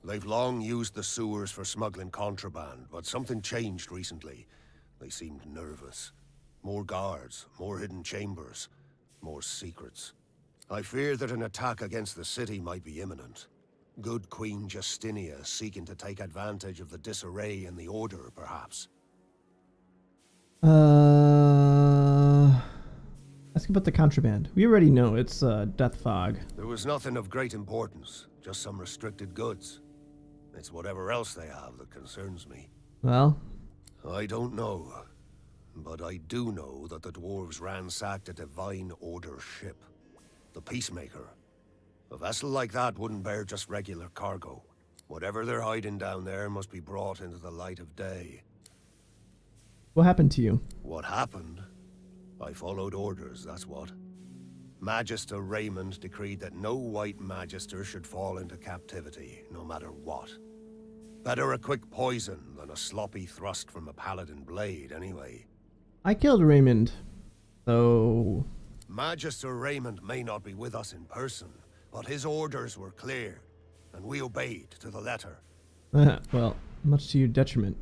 They've long used the sewers for smuggling contraband, but something changed recently. They seemed nervous. More guards, more hidden chambers, more secrets. I fear that an attack against the city might be imminent. Good Queen Justinia seeking to take advantage of the disarray in the Order, perhaps. Ask about the contraband. We already know it's death fog. There was nothing of great importance, just some restricted goods. It's whatever else they have that concerns me. Well? I don't know. But I do know that the dwarves ransacked a Divine Order ship. The Peacemaker. A vessel like that wouldn't bear just regular cargo. Whatever they're hiding down there must be brought into the light of day. What happened to you? What happened? I followed orders, that's what. Magister Raymond decreed that no white Magister should fall into captivity, no matter what. Better a quick poison than a sloppy thrust from a paladin blade, anyway. I killed Raymond. So... Magister Raymond may not be with us in person, but his orders were clear, and we obeyed to the letter. Well, much to your detriment.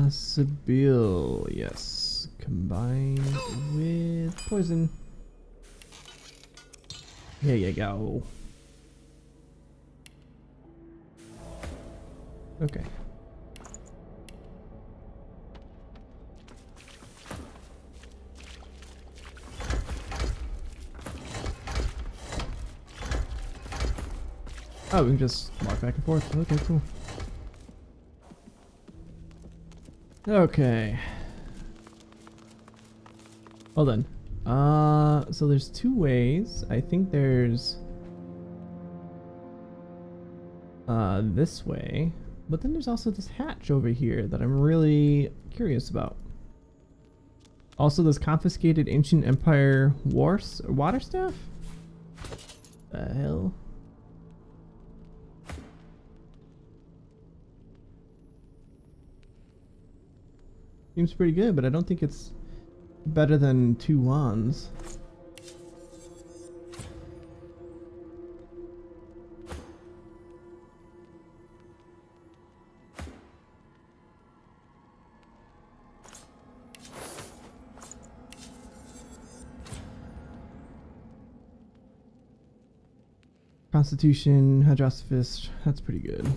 Sibyl, yes. Combined with poison. Here you go. Okay. Oh, we can just walk back and forth. Okay, cool. Okay. Hold on. So there's two ways. I think there's this way, but then there's also this hatch over here that I'm really curious about. Also, this confiscated ancient empire water staff? The hell? Seems pretty good, but I don't think it's better than 2 wands. Constitution, Hydrosophist, that's pretty good.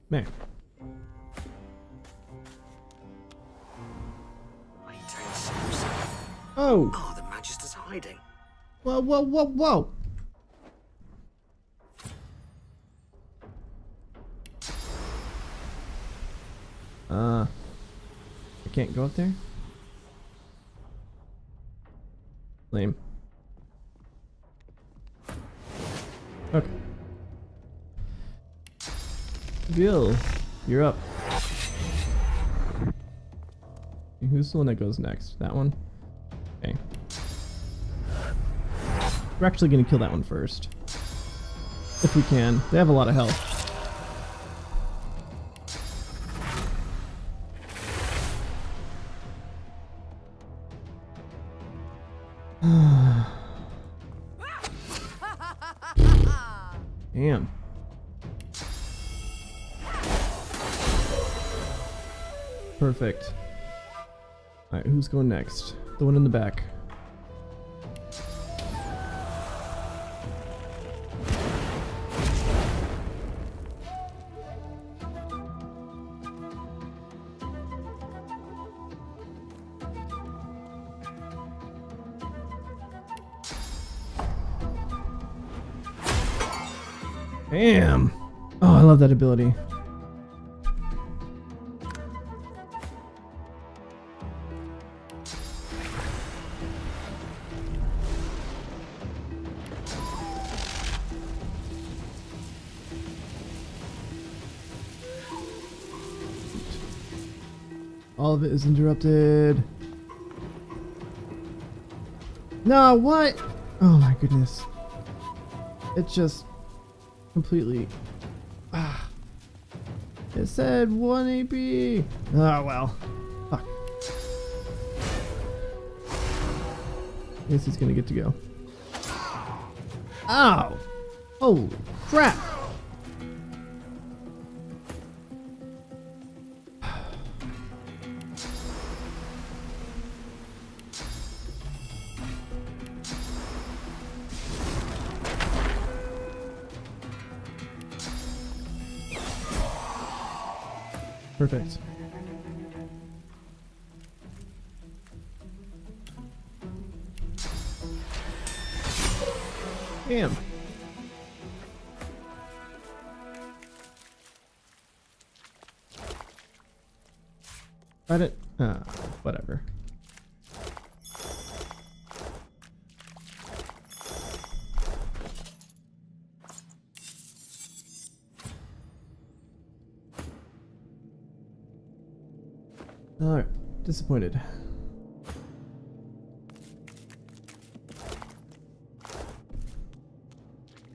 Man. Maintain secrecy. Oh! Ah, the Magister's hiding. Whoa, whoa, whoa, whoa! I can't go up there? Lame. Okay. Bill, you're up. Who's the one that goes next? That one? Okay. We're actually gonna kill that one first. If we can. They have a lot of health. Damn. Perfect. Alright, who's going next? The one in the back. Damn. Oh, I love that ability. All of it is interrupted. No, what? Oh my goodness. It just completely... It said 1 AP. Oh well. Fuck. I guess he's gonna get to go. Ow! Holy crap! Perfect. Damn. Got it? Whatever. Alright, disappointed.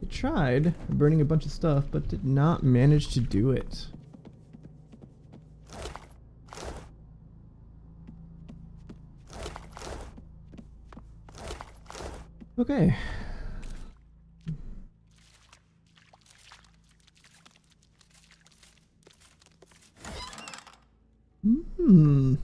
I tried burning a bunch of stuff, but did not manage to do it. Okay. Hmm.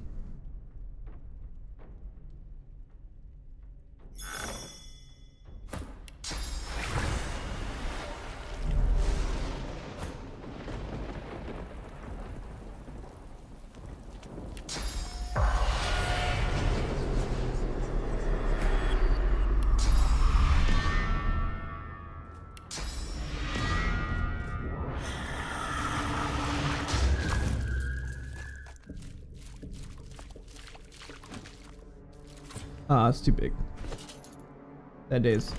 Ah, it's too big. That days.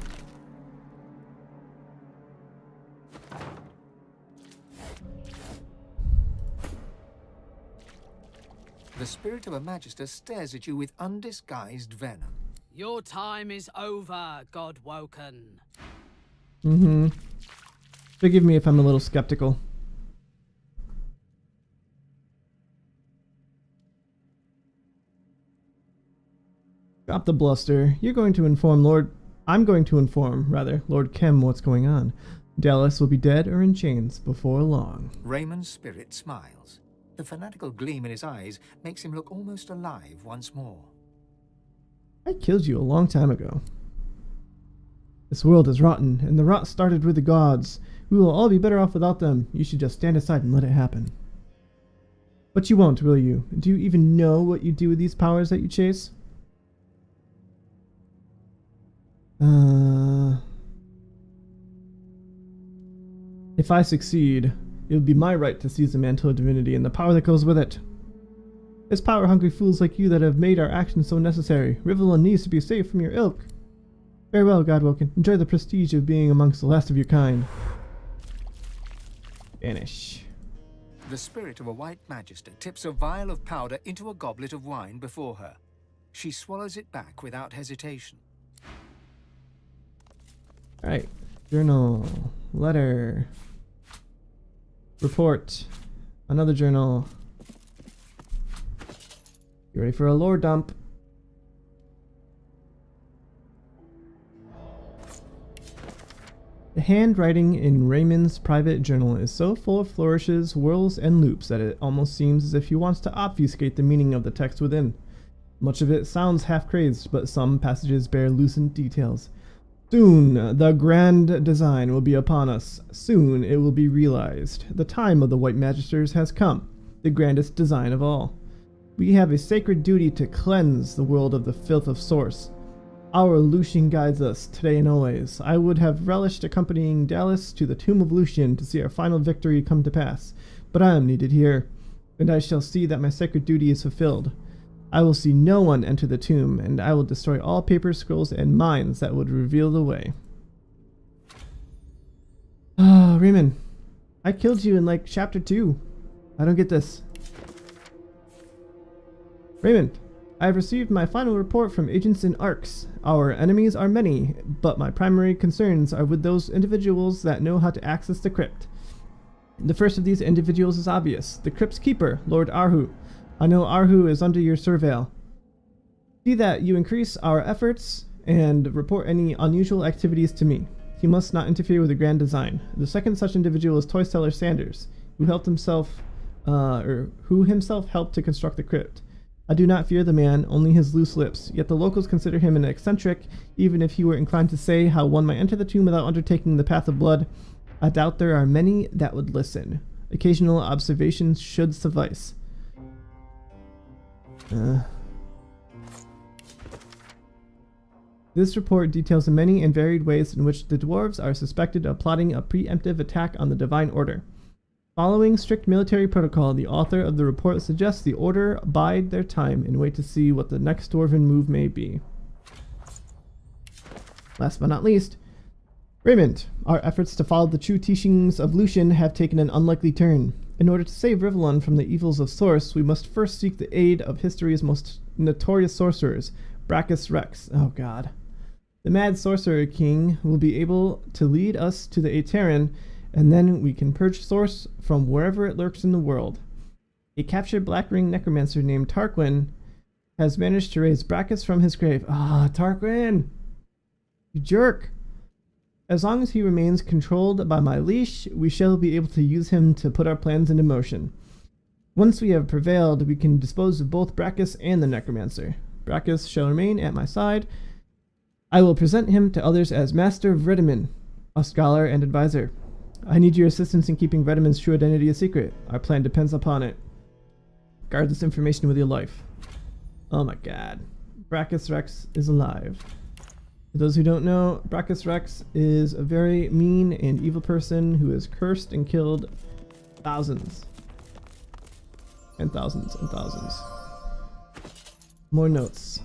The spirit of a Magister stares at you with undisguised venom. Your time is over, Godwoken. Mm-hmm. Forgive me if I'm a little skeptical. Drop the bluster. You're going to inform I'm going to inform, Lord Kem what's going on. Dallas will be dead or in chains before long. Raymond's spirit smiles. The fanatical gleam in his eyes makes him look almost alive once more. I killed you a long time ago. This world is rotten, and the rot started with the gods. We will all be better off without them. You should just stand aside and let it happen. But you won't, will you? Do you even know what you do with these powers that you chase? If I succeed, it will be my right to seize the mantle of divinity and the power that goes with it. It's power-hungry fools like you that have made our actions so necessary. Rivelin needs to be saved from your ilk. Farewell, Godwoken. Enjoy the prestige of being amongst the last of your kind. Vanish. The spirit of a white magister tips a vial of powder into a goblet of wine before her. She swallows it back without hesitation. Alright. Journal. Letter. Report. Another journal. You ready for a lore dump? The handwriting in Raymond's private journal is so full of flourishes, whirls, and loops that it almost seems as if he wants to obfuscate the meaning of the text within. Much of it sounds half-crazed, but some passages bear lucent details. Soon the grand design will be upon us. Soon it will be realized. The time of the White Magisters has come, the grandest design of all. We have a sacred duty to cleanse the world of the filth of Source. Our Lucian guides us, today and always. I would have relished accompanying Dallas to the tomb of Lucian to see our final victory come to pass, but I am needed here, and I shall see that my sacred duty is fulfilled. I will see no one enter the tomb, and I will destroy all papers, scrolls, and mines that would reveal the way. Ah, Raymond, I killed you in like chapter 2. I don't get this. Raymond, I have received my final report from agents in Arx. Our enemies are many, but my primary concerns are with those individuals that know how to access the crypt. The first of these individuals is obvious, the crypt's keeper, Lord Arhu. I know Arhu is under your surveil. See that you increase our efforts and report any unusual activities to me. He must not interfere with the grand design. The second such individual is toy seller Sanders, who himself helped to construct the crypt. I do not fear the man, only his loose lips, yet the locals consider him an eccentric, even if he were inclined to say how one might enter the tomb without undertaking the path of blood. I doubt there are many that would listen. Occasional observations should suffice. This report details the many and varied ways in which the dwarves are suspected of plotting a preemptive attack on the Divine Order. Following strict military protocol, the author of the report suggests the Order bide their time and wait to see what the next dwarven move may be. Last but not least, Raymond, our efforts to follow the true teachings of Lucian have taken an unlikely turn. In order to save Rivelin from the evils of Source, we must first seek the aid of history's most notorious sorcerers, Brachus Rex. Oh god. The Mad Sorcerer King will be able to lead us to the Aeterin, and then we can purge Source from wherever it lurks in the world. A captured Black Ring necromancer named Tarquin has managed to raise Brachus from his grave. Ah, Tarquin! You jerk! As long as he remains controlled by my leash, we shall be able to use him to put our plans into motion. Once we have prevailed, we can dispose of both Brachus and the necromancer. Brachus shall remain at my side. I will present him to others as Master Vredeman, a scholar and advisor. I need your assistance in keeping Vredeman's true identity a secret. Our plan depends upon it. Guard this information with your life. Oh my god. Brachus Rex is alive. For those who don't know, Brachus Rex is a very mean and evil person who has cursed and killed thousands. And thousands and thousands. More notes.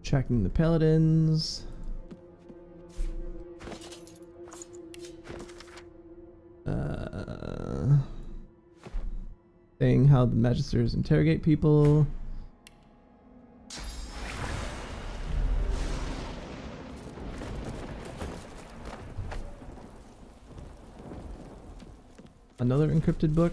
Tracking the paladins. saying how the Magisters interrogate people. Another encrypted book.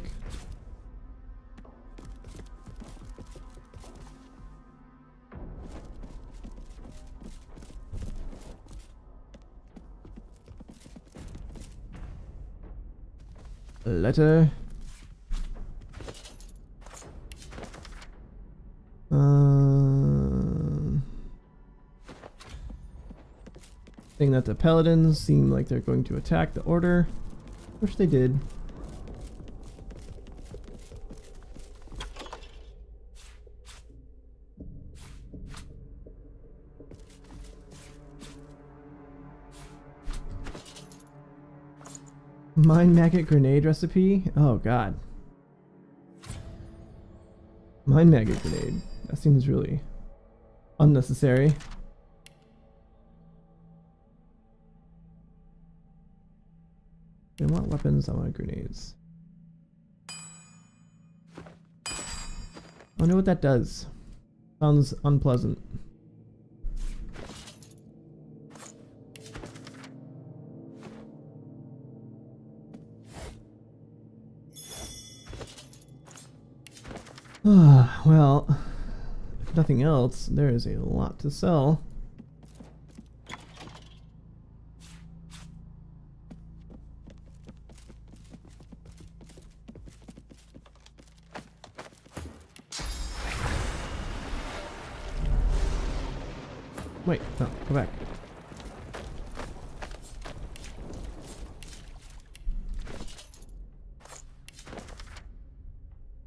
A letter. Saying that the Paladins seem like they're going to attack the Order, which they did. Mind maggot grenade recipe? Oh god. Mind maggot grenade. That seems really unnecessary. I want weapons, I want grenades. I wonder what that does. Sounds unpleasant. Well, if nothing else, there is a lot to sell. Wait, no, go back.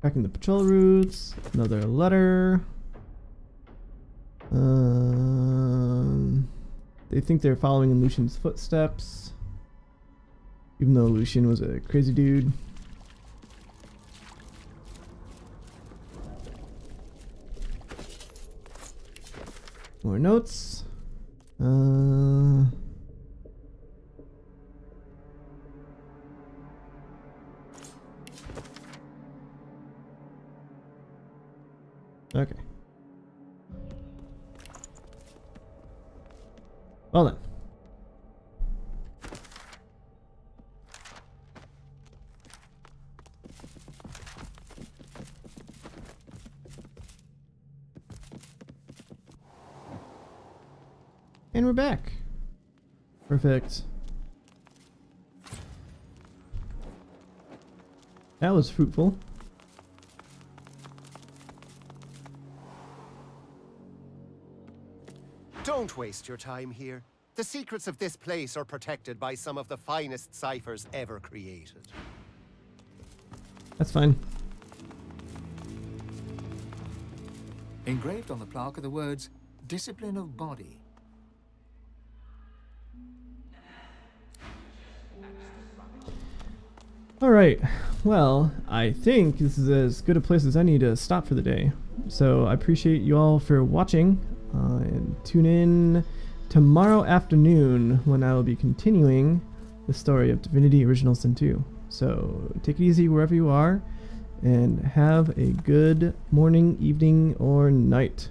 Back in the patrol routes, another letter. They think they're following in Lucian's footsteps, even though Lucian was a crazy dude. More notes. Okay. Well then. And we're back. Perfect. That was fruitful. Don't waste your time here. The secrets of this place are protected by some of the finest ciphers ever created. That's fine. Engraved on the plaque are the words, "Discipline of body." Alright, well, I think this is as good a place as any to stop for the day. So I appreciate you all for watching, and tune in tomorrow afternoon when I will be continuing the story of Divinity Original Sin 2. So take it easy wherever you are, and have a good morning, evening, or night.